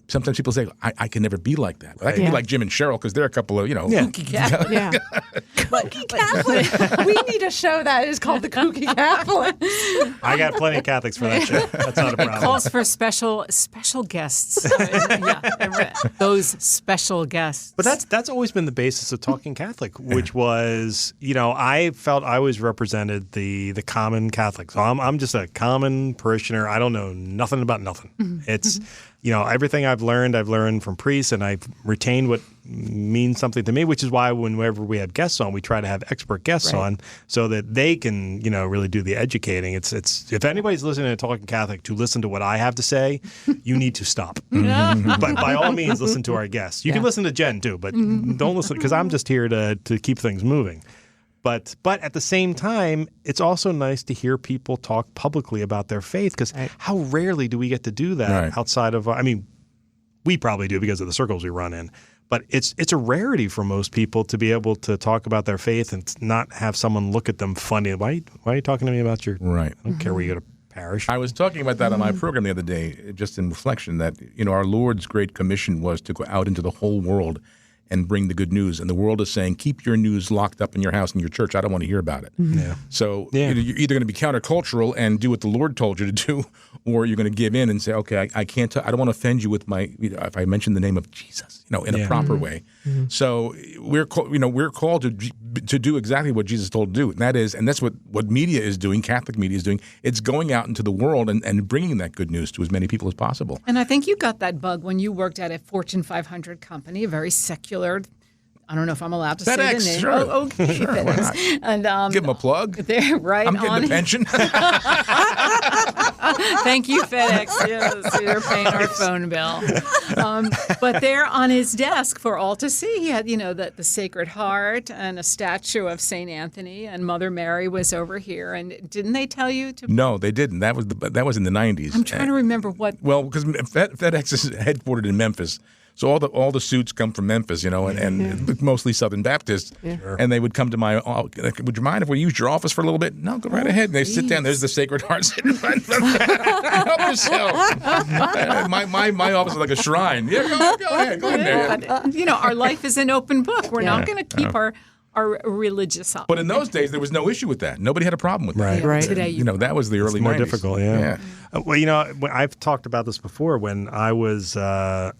[SPEAKER 4] sometimes people say, I can never be like that. I can be like Jim and Cheryl because they're a couple of, kooky Catholics.
[SPEAKER 2] Yeah. Kooky Catholic. We need a show that is called The Kooky Catholics.
[SPEAKER 3] I got plenty of Catholics for that show. That's not a problem.
[SPEAKER 5] It calls for special guests. Those special guests.
[SPEAKER 3] But that's always been the basis of Talking Catholic, which was, I felt I always represented the common Catholic. So I'm just a common parishioner. I don't know nothing about nothing. It's everything I've learned from priests, and I've retained what means something to me, which is why whenever we have guests on, we try to have expert guests on so that they can, really do the educating. It's if anybody's listening to Talking Catholic to listen to what I have to say, you need to stop. But by all means, listen to our guests. You can listen to Jen too, but don't listen, because I'm just here to keep things moving. But at the same time, it's also nice to hear people talk publicly about their faith, because how rarely do we get to do that outside of, we probably do because of the circles we run in, but it's a rarity for most people to be able to talk about their faith and not have someone look at them funny. Why are you talking to me about your, I don't care where you go to parish.
[SPEAKER 4] I was talking about that on my program the other day, just in reflection that, our Lord's Great Commission was to go out into the whole world and bring the good news. And the world is saying, keep your news locked up in your house and your church. I don't want to hear about it. So you're either going to be countercultural and do what the Lord told you to do, or you're going to give in and say, okay, I can't. I don't want to offend you with my. If I mention the name of Jesus, in a proper way. So we're called to do exactly what Jesus told to do, and that's what media is doing. Catholic media is doing. It's going out into the world and bringing that good news to as many people as possible.
[SPEAKER 5] And I think you got that bug when you worked at a Fortune 500 company, a very secular I don't know if I'm allowed to
[SPEAKER 4] FedEx,
[SPEAKER 5] say the name.
[SPEAKER 4] sure.
[SPEAKER 5] Oh, okay,
[SPEAKER 4] Sure, why
[SPEAKER 5] FedEx. And
[SPEAKER 4] Give them a plug.
[SPEAKER 5] They're right
[SPEAKER 4] I'm
[SPEAKER 5] on.
[SPEAKER 4] getting a pension.
[SPEAKER 5] Thank you, FedEx. Yes, you're paying our phone bill. But they're on his desk for all to see. He had, the Sacred Heart and a statue of St. Anthony, and Mother Mary was over here. And didn't they tell you to?
[SPEAKER 4] No, they didn't. That was in the 90s.
[SPEAKER 5] I'm trying to remember what.
[SPEAKER 4] Well, because FedEx is headquartered in Memphis. So all the suits come from Memphis, and mostly Southern Baptists. Yeah. Sure. And they would come to my, would you mind if we used your office for a little bit? No, go right ahead. And they sit down. There's the Sacred Heart sitting right in front of them. Help yourself. My office is like a shrine. Yeah, go ahead. Go in there.
[SPEAKER 5] But, our life is an open book. We're not going to keep our religious up.
[SPEAKER 4] But in those days, there was no issue with that. Nobody had a problem with that.
[SPEAKER 2] Right.
[SPEAKER 5] Today,
[SPEAKER 4] that was the early 90s.
[SPEAKER 3] More difficult, yeah. Well, I've talked about this before. When I was, I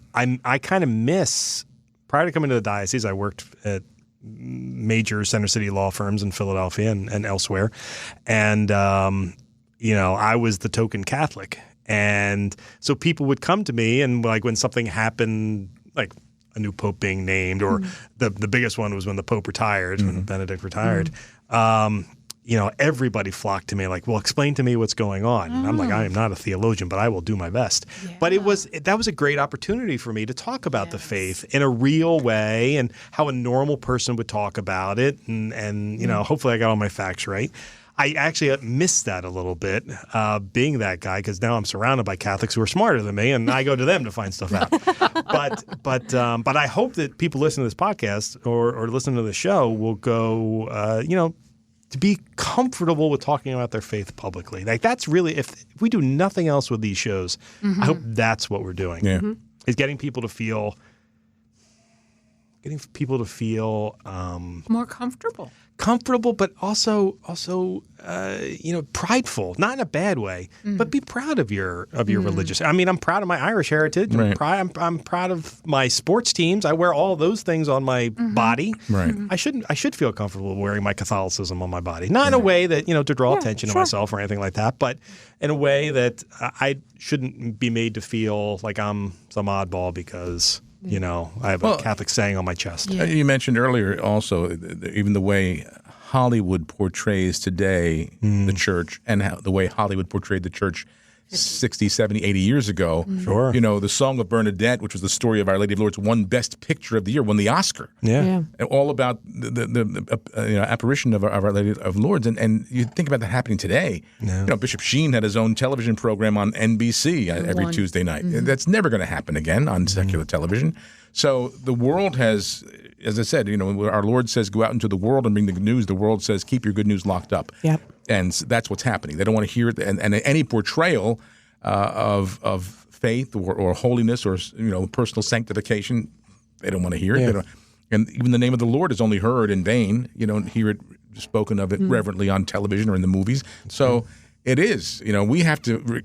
[SPEAKER 3] kind of miss, prior to coming to the diocese, I worked at major Center City law firms in Philadelphia and elsewhere. And, I was the token Catholic. And so people would come to me and like when something happened, like a new pope being named, or the biggest one was when the Pope retired, when Benedict retired. Everybody flocked to me like, well, explain to me what's going on. And I'm like, I am not a theologian, but I will do my best. Yeah. But that was a great opportunity for me to talk about the faith in a real way and how a normal person would talk about it. And hopefully I got all my facts right. I actually missed that a little bit, being that guy, because now I'm surrounded by Catholics who are smarter than me, and I go to them to find stuff out. But I hope that people listening to this podcast or listening to the show will go, to be comfortable with talking about their faith publicly. Like that's really, if we do nothing else with these shows, I hope that's what we're doing. Yeah. Is getting people to feel
[SPEAKER 5] more comfortable.
[SPEAKER 3] Comfortable, but also prideful, not in a bad way, but be proud of your religious. I mean, I'm proud of my Irish heritage. Right. I'm proud of my sports teams. I wear all those things on my body. Right. I should feel comfortable wearing my Catholicism on my body, not in a way that to draw attention to myself or anything like that, but in a way that I shouldn't be made to feel like I'm some oddball because. I have a Catholic saying on my chest.
[SPEAKER 4] Yeah. You mentioned earlier also even the way Hollywood portrays today the church and the way Hollywood portrayed the church 60, 70, 80 years ago.
[SPEAKER 3] Sure.
[SPEAKER 4] The Song of Bernadette, which was the story of Our Lady of Lourdes, won Best Picture of the Year, won the Oscar. Yeah. And all about the apparition of Our Lady of Lourdes. And you think about that happening today. Yeah. Bishop Sheen had his own television program on NBC every Tuesday night. That's never going to happen again on secular television. So the world has, as I said, our Lord says, go out into the world and bring the good news. The world says, keep your good news locked up. Yep. And that's what's happening. They don't want to hear it. And any portrayal of faith or holiness or personal sanctification, they don't want to hear it. Yeah. And even the name of the Lord is only heard in vain. You don't hear it spoken of it reverently on television or in the movies. So it is. We have to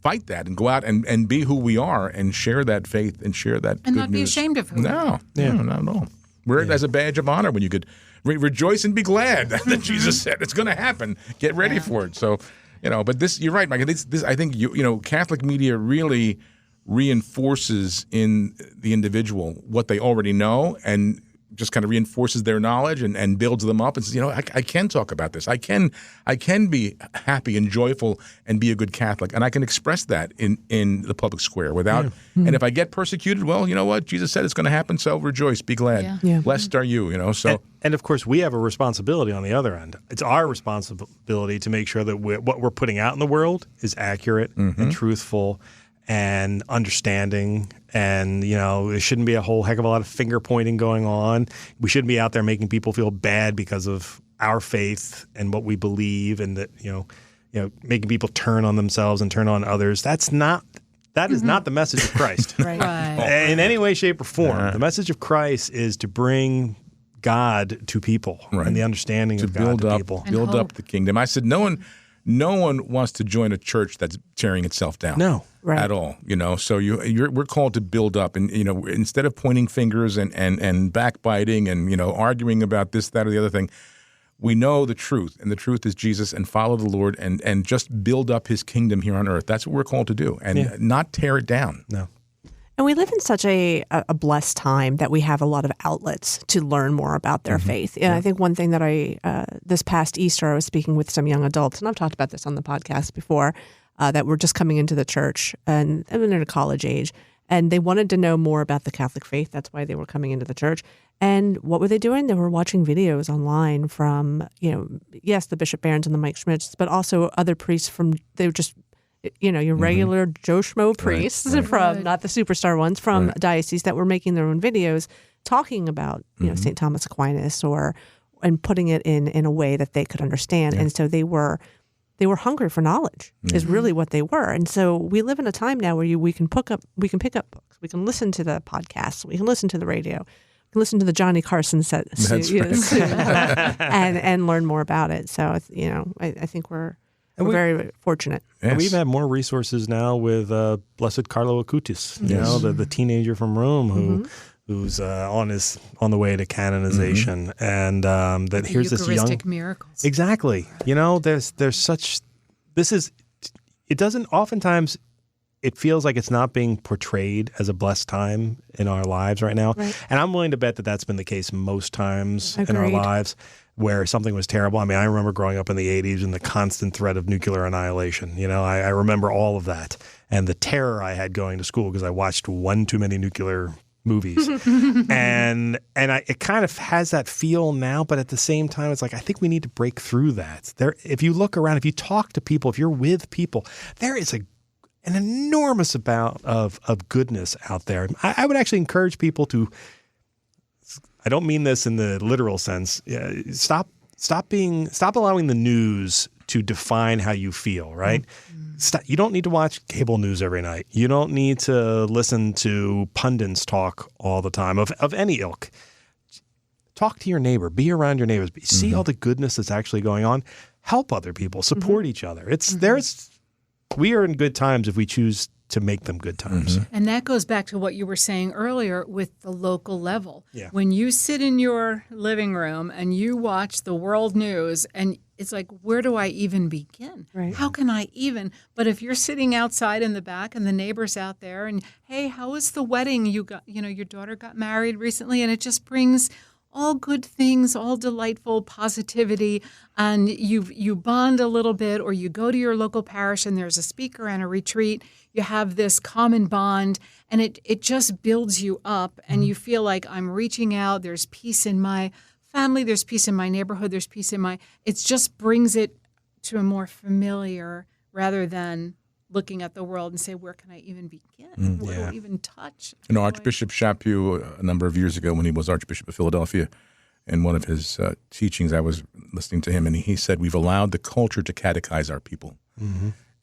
[SPEAKER 4] fight that and go out and be who we are and share that faith and share that
[SPEAKER 5] and
[SPEAKER 4] good
[SPEAKER 5] not be
[SPEAKER 4] news.
[SPEAKER 5] ashamed of who we are.
[SPEAKER 4] No, not at all. Wear it as a badge of honor when you could rejoice and be glad that Jesus said it's going to happen. Get ready for it. So, but this, you're right, Mike. This I think, Catholic media really reinforces in the individual what they already know and just kind of reinforces their knowledge and builds them up and says, I can talk about this. I can be happy and joyful and be a good Catholic. And I can express that in the public square without, and if I get persecuted, well, you know what? Jesus said it's going to happen, so rejoice, be glad. Yeah. Blessed are you, so.
[SPEAKER 3] And of course, we have a responsibility on the other end. It's our responsibility to make sure that what we're putting out in the world is accurate and truthful and understanding. And, there shouldn't be a whole heck of a lot of finger pointing going on. We shouldn't be out there making people feel bad because of our faith and what we believe and that, making people turn on themselves and turn on others. That is not the message of Christ. Right. In any way, shape, or form. The message of Christ is to bring God to people and the understanding of God to people.
[SPEAKER 4] Build up the kingdom. I said, no one wants to join a church that's tearing itself down.
[SPEAKER 3] No.
[SPEAKER 2] Right.
[SPEAKER 4] At all, So we're called to build up, and instead of pointing fingers and backbiting and arguing about this, that, or the other thing, we know the truth, and the truth is Jesus, and follow the Lord, and just build up His kingdom here on earth. That's what we're called to do, and not tear it down.
[SPEAKER 3] No.
[SPEAKER 2] And we live in such a blessed time that we have a lot of outlets to learn more about their faith. And I think one thing that this past Easter, I was speaking with some young adults, and I've talked about this on the podcast before, that were just coming into the church and they're at college age. And they wanted to know more about the Catholic faith. That's why they were coming into the church. And what were they doing? They were watching videos online from, yes, the Bishop Barons and the Mike Schmitz, but also other priests they were just, your regular Joe Schmo priests from, not the superstar ones, from dioceses that were making their own videos talking about, St. Thomas Aquinas and putting it in a way that they could understand. And so they were hungry for knowledge is really what they were. And so we live in a time now where we can pick up books. We can listen to the podcasts. We can listen to the radio. We can listen to the Johnny Carson set and learn more about it. So, I think we're very fortunate.
[SPEAKER 3] Yes. And we even have more resources now with Blessed Carlo Acutis, the teenager from Rome who's on the way to canonization, and that here's this
[SPEAKER 5] Eucharistic miracles.
[SPEAKER 3] Exactly. There's such. It doesn't oftentimes. It feels like it's not being portrayed as a blessed time in our lives right now, and I'm willing to bet that that's been the case most times in our lives, where something was terrible. I mean, I remember growing up in the 80s and the constant threat of nuclear annihilation. I remember all of that and the terror I had going to school because I watched one too many nuclear movies. and it kind of has that feel now, but at the same time, it's like, I think we need to break through that. If you look around, if you talk to people, if you're with people, there is an enormous amount of goodness out there. I would actually encourage people to, I don't mean this in the literal sense, stop allowing the news to define how you feel, right? You don't need to watch cable news every night. You don't need to listen to pundits talk all the time of any ilk. Talk to your neighbor. Be around your neighbors. See all the goodness that's actually going on. Help other people. Support each other. We are in good times if we choose to make them good times.
[SPEAKER 5] And that goes back to what you were saying earlier with the local level.
[SPEAKER 3] Yeah.
[SPEAKER 5] When you sit in your living room and you watch the world news, and it's like, where do I even begin?
[SPEAKER 2] Right.
[SPEAKER 5] How can I even? But if you're sitting outside in the back and the neighbor's out there and, hey, how was the wedding? Your daughter got married recently, and it just brings all good things, all delightful positivity, and you bond a little bit, or you go to your local parish and there's a speaker and a retreat. You have this common bond, and it just builds you up, and you feel like I'm reaching out. There's peace in my family. There's peace in my neighborhood. There's peace in it just brings it to a more familiar, rather than looking at the world and say, where can I even begin? Where do I even touch?
[SPEAKER 4] Archbishop Chaput, a number of years ago when he was Archbishop of Philadelphia, in one of his teachings, I was listening to him, and he said, we've allowed the culture to catechize our people.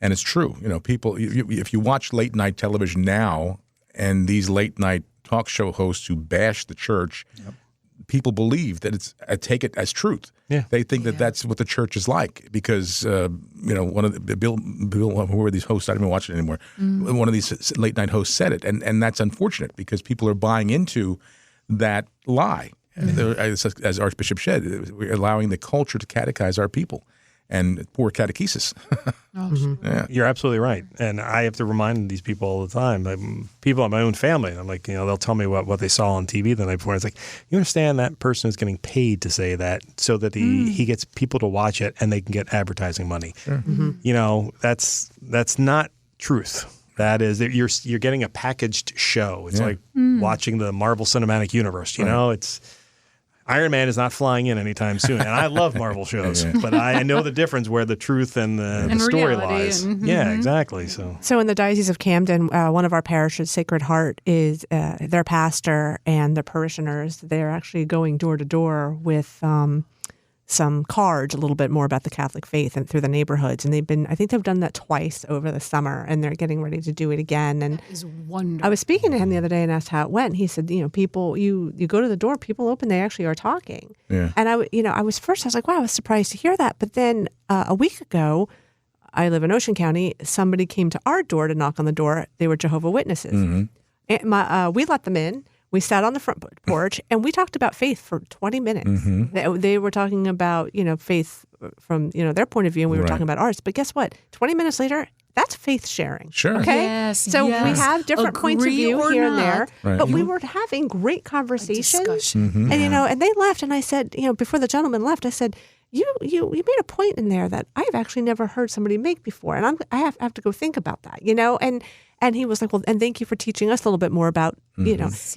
[SPEAKER 4] And it's true. People, if you watch late night television now and these late night talk show hosts who bash the church, people believe that take it as truth. Yeah. They think that that's what the church is like because, one of the Bill, who were these hosts? I don't even watch it anymore. One of these late night hosts said it. And that's unfortunate because people are buying into that lie. As Archbishop said, we're allowing the culture to catechize our people. And poor catechesis.
[SPEAKER 3] Yeah. You're absolutely right. And I have to remind these people all the time. People in my own family, I'm like, they'll tell me what they saw on TV the night before. It's like, you understand that person is getting paid to say that so that he gets people to watch it and they can get advertising money. Sure. That's not truth. That is, you're getting a packaged show. It's like watching the Marvel Cinematic Universe. It's Iron Man is not flying in anytime soon, and I love Marvel shows, but I know the difference where the truth and the story lies. Yeah, exactly. So
[SPEAKER 2] in the Diocese of Camden, one of our parishes, Sacred Heart, is their pastor and the parishioners. They're actually going door to door with some cards, a little bit more about the Catholic faith and through the neighborhoods. And I think they've done that twice over the summer, and they're getting ready to do it again. And
[SPEAKER 5] that is wonderful.
[SPEAKER 2] I was speaking to him the other day and asked how it went. He said, people, you go to the door, people open, they actually are talking. Yeah. And I was like, wow, I was surprised to hear that. But then a week ago, I live in Ocean County, somebody came to our door to knock on the door. They were Jehovah's Witnesses. And we let them in. We sat on the front porch and we talked about faith for 20 minutes. They were talking about, faith from, their point of view, and we were talking about ours. But guess what? 20 minutes later, that's faith sharing.
[SPEAKER 4] Sure.
[SPEAKER 2] Okay.
[SPEAKER 5] Yes,
[SPEAKER 2] So we
[SPEAKER 5] yes.
[SPEAKER 2] have different points of
[SPEAKER 5] Agree
[SPEAKER 2] view
[SPEAKER 5] or
[SPEAKER 2] here and
[SPEAKER 5] not.
[SPEAKER 2] there,
[SPEAKER 4] Right.
[SPEAKER 2] but we were having great conversation.
[SPEAKER 5] Discussion.
[SPEAKER 2] And and they left, and I said, before the gentleman left, I said, you made a point in there that I've actually never heard somebody make before, and I have to go think about that, And he was like, well, and thank you for teaching us a little bit more about,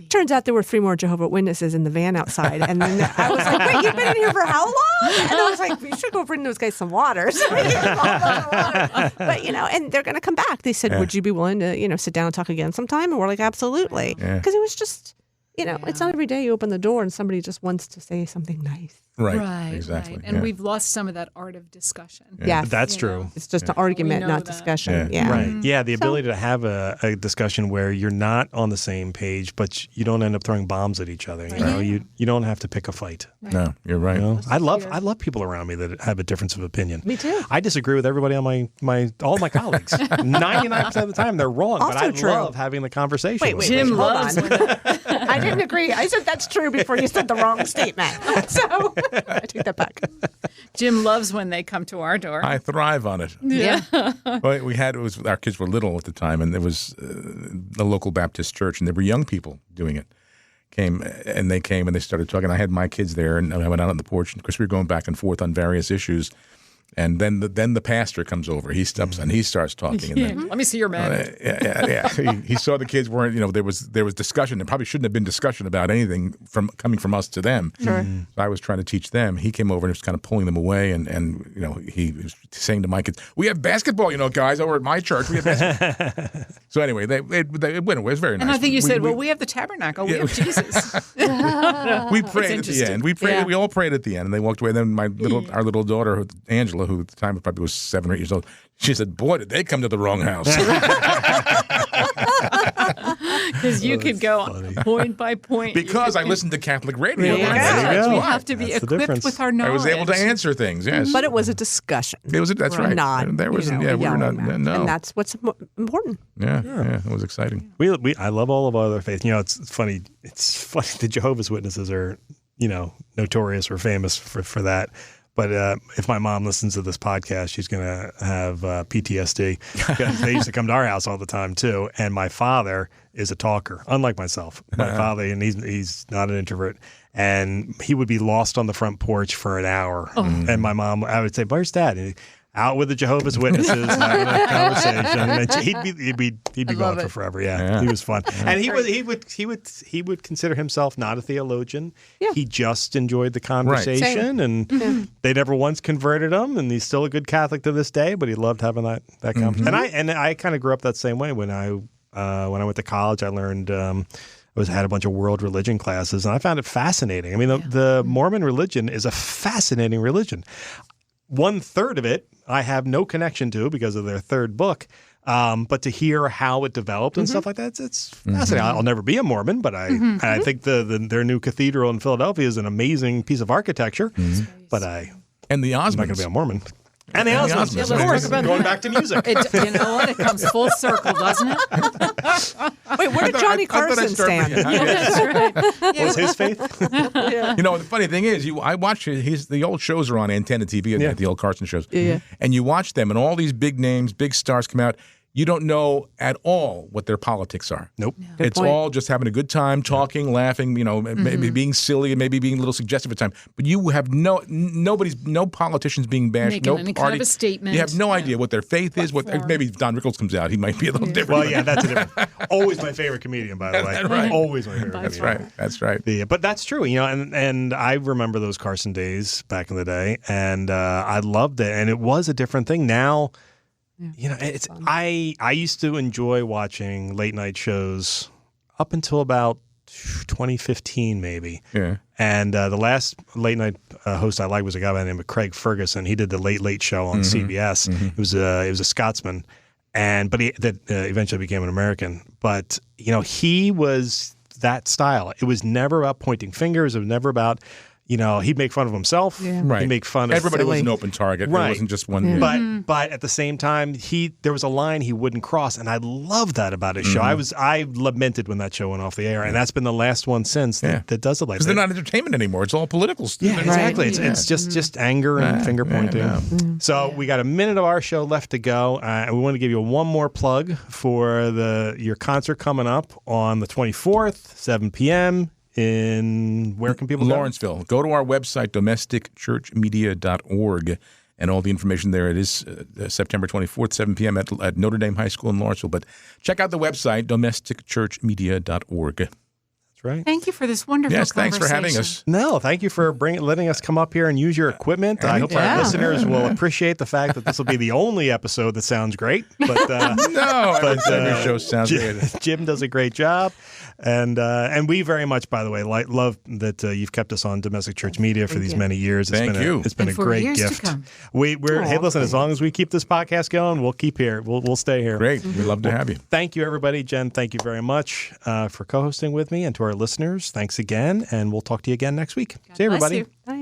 [SPEAKER 2] Turns out there were 3 more Jehovah's Witnesses in the van outside. And then I was like, wait, you've been in here for how long? And I was like, we should go bring those guys some water. So we gave them all water. But, and they're going to come back. They said, would you be willing to, sit down and talk again sometime? And we're like, absolutely. Because it was just, it's not every day you open the door and somebody just wants to say something nice.
[SPEAKER 4] Right. Exactly.
[SPEAKER 5] Right. And we've lost some of that art of discussion.
[SPEAKER 2] Yes.
[SPEAKER 3] That's true.
[SPEAKER 2] It's just an argument,
[SPEAKER 5] We know
[SPEAKER 2] not
[SPEAKER 5] that.
[SPEAKER 2] discussion.
[SPEAKER 4] Yeah.
[SPEAKER 3] Right. Yeah, the ability to have a discussion where you're not on the same page, but you don't end up throwing bombs at each other. You don't have to pick a fight.
[SPEAKER 4] No, you're right.
[SPEAKER 3] I love people around me that have a difference of opinion.
[SPEAKER 2] Me too.
[SPEAKER 3] I disagree with everybody on all my colleagues. 99% of the time they're wrong, but
[SPEAKER 2] Also
[SPEAKER 3] I
[SPEAKER 2] true.
[SPEAKER 3] love having the conversation.
[SPEAKER 2] Wait,
[SPEAKER 3] with
[SPEAKER 2] wait,
[SPEAKER 3] them.
[SPEAKER 5] Jim
[SPEAKER 2] hold
[SPEAKER 5] loves
[SPEAKER 2] on. I didn't agree. I said that's true before you said the wrong statement. So I take that back.
[SPEAKER 5] Jim loves when they come to our door.
[SPEAKER 4] I thrive on it.
[SPEAKER 2] Yeah.
[SPEAKER 4] Well, our kids were little at the time, and there was the local Baptist church, and there were young people doing it. They came and they started talking. I had my kids there, and I went out on the porch, and of course we were going back and forth on various issues. And then the pastor comes over. He steps and he starts talking. And then,
[SPEAKER 5] Let me see your man.
[SPEAKER 4] yeah. He saw the kids weren't. There was discussion. There probably shouldn't have been discussion about anything coming from us to them.
[SPEAKER 2] Sure.
[SPEAKER 4] So I was trying to teach them. He came over and was kind of pulling them away, and he was saying to my kids, "We have basketball, guys, over at my church. We have basketball." So anyway, they went away. It was very nice.
[SPEAKER 5] And I think you said, well, we have the tabernacle. We have Jesus.
[SPEAKER 4] We prayed at the end. We prayed.
[SPEAKER 5] Yeah.
[SPEAKER 4] We all prayed at the end, and they walked away. And then our little daughter, Angela, who at the time probably was 7 or 8 years old, she said, "Boy, did they come to the wrong house."
[SPEAKER 5] Because you could go point by point.
[SPEAKER 4] Because I listened to Catholic radio.
[SPEAKER 2] There you
[SPEAKER 4] That's
[SPEAKER 2] go.
[SPEAKER 5] We
[SPEAKER 4] why.
[SPEAKER 5] have to be
[SPEAKER 3] That's the
[SPEAKER 5] equipped
[SPEAKER 3] difference.
[SPEAKER 5] with our
[SPEAKER 4] I
[SPEAKER 5] knowledge.
[SPEAKER 4] was able to answer things. Yes,
[SPEAKER 2] But it was a discussion.
[SPEAKER 4] That's right.
[SPEAKER 2] Not,
[SPEAKER 4] There was we were
[SPEAKER 2] yelling
[SPEAKER 4] not.
[SPEAKER 2] match.
[SPEAKER 4] No,
[SPEAKER 2] And that's what's important.
[SPEAKER 4] yeah, it was exciting.
[SPEAKER 3] I love all of our other faiths. It's funny. It's funny. The Jehovah's Witnesses are, notorious or famous for that. But if my mom listens to this podcast, she's going to have PTSD because they used to come to our house all the time too. And my father is a talker, unlike myself. My father, and he's not an introvert, and he would be lost on the front porch for an hour. And my mom, I would say, "Where's Dad?" And out with the Jehovah's Witnesses, having a conversation. And he'd be gone for forever. Yeah, he was fun, and he would consider himself not a theologian.
[SPEAKER 2] Yeah.
[SPEAKER 3] He just enjoyed the conversation, and they never once converted him. And he's still a good Catholic to this day. But he loved having that conversation. And I kind of grew up that same way. When I went to college, I learned. I had a bunch of world religion classes, and I found it fascinating. I mean, the Mormon religion is a fascinating religion. 1/3 of it I have no connection to because of their third book. But to hear how it developed and stuff like that, it's fascinating. I'll never be a Mormon, but I think their new cathedral in Philadelphia is an amazing piece of architecture. But
[SPEAKER 4] And the
[SPEAKER 3] I'm not going to
[SPEAKER 4] Osmonds.
[SPEAKER 3] be a Mormon. And the Osmonds,
[SPEAKER 4] Yeah,
[SPEAKER 3] of
[SPEAKER 5] let's
[SPEAKER 3] course.
[SPEAKER 5] talk about
[SPEAKER 3] Going back to music.
[SPEAKER 5] You know what? It comes full circle, doesn't it?
[SPEAKER 2] Wait, where did Johnny
[SPEAKER 4] I thought I'd
[SPEAKER 2] Carson
[SPEAKER 4] start
[SPEAKER 2] stand?
[SPEAKER 4] with-
[SPEAKER 5] That's right.
[SPEAKER 3] What was his faith?
[SPEAKER 4] The funny thing is, I watch the old shows are on Antenna TV, the old Carson shows.
[SPEAKER 2] Yeah.
[SPEAKER 4] And you watch them, and all these big names, big stars come out. You don't know at all what their politics are.
[SPEAKER 3] Nope.
[SPEAKER 4] It's
[SPEAKER 2] point.
[SPEAKER 4] all just having a good time, talking, laughing, maybe being silly and maybe being a little suggestive at times. But you have no politicians being bashed,
[SPEAKER 5] Making
[SPEAKER 4] no
[SPEAKER 5] any
[SPEAKER 4] party.
[SPEAKER 5] kind of a statement.
[SPEAKER 4] You have no idea what their faith is.
[SPEAKER 5] form.
[SPEAKER 4] Maybe if Don Rickles comes out, he might be a little different.
[SPEAKER 3] Well, yeah, that's a different. Always my favorite comedian, by the way.
[SPEAKER 4] Right.
[SPEAKER 3] Always my favorite.
[SPEAKER 4] That's
[SPEAKER 3] comedian.
[SPEAKER 4] right. That's right.
[SPEAKER 3] Yeah, but that's true, and I remember those Carson days back in the day, and I loved it, and it was a different thing. Now, it's I used to enjoy watching late night shows up until about 2015, maybe.
[SPEAKER 4] Yeah.
[SPEAKER 3] And the last late night host I liked was a guy by the name of Craig Ferguson. He did the Late Late Show on CBS. It was a Scotsman, but he eventually became an American. But he was that style. It was never about pointing fingers. It was never about he'd make fun of himself.
[SPEAKER 2] Yeah.
[SPEAKER 4] Right.
[SPEAKER 3] He'd make fun of
[SPEAKER 4] everybody was
[SPEAKER 3] silly.
[SPEAKER 4] an open target.
[SPEAKER 3] Right.
[SPEAKER 4] It wasn't just one.
[SPEAKER 3] But at the same time, there was a line he wouldn't cross, and I loved that about his show. I lamented when that show went off the air, and that's been the last one since that does it like that.
[SPEAKER 4] Because they're not entertainment anymore. It's all political stuff.
[SPEAKER 3] Yeah, exactly. It's just anger and finger pointing. So we got a minute of our show left to go. We want to give you one more plug for your concert coming up on the 24th, 7 p.m. Where can people go?
[SPEAKER 4] Lawrenceville. Go to our website, domesticchurchmedia.org, and all the information there. It is September 24th, 7 p.m. at Notre Dame High School in Lawrenceville. But check out the website, domesticchurchmedia.org.
[SPEAKER 3] That's right.
[SPEAKER 5] Thank you for this wonderful
[SPEAKER 4] Yes, thanks for
[SPEAKER 5] conversation.
[SPEAKER 4] having us.
[SPEAKER 3] No, thank you for letting us come up here and use your equipment. I hope our listeners will appreciate the fact that this will be the only episode that sounds great. But
[SPEAKER 4] Every show sounds great.
[SPEAKER 3] Jim does a great job. And we very much, by the way, love that you've kept us on Domestic Church Media for these many years.
[SPEAKER 4] Thank you.
[SPEAKER 3] It's been a great gift. Hey, listen, as long as we keep this podcast going, we'll keep here. We'll stay here.
[SPEAKER 4] Great. We'd love to have you.
[SPEAKER 3] Thank you, everybody. Jen, thank you very much for co-hosting with me. And to our listeners, thanks again. And we'll talk to you again next week. See you, everybody.
[SPEAKER 2] Bye.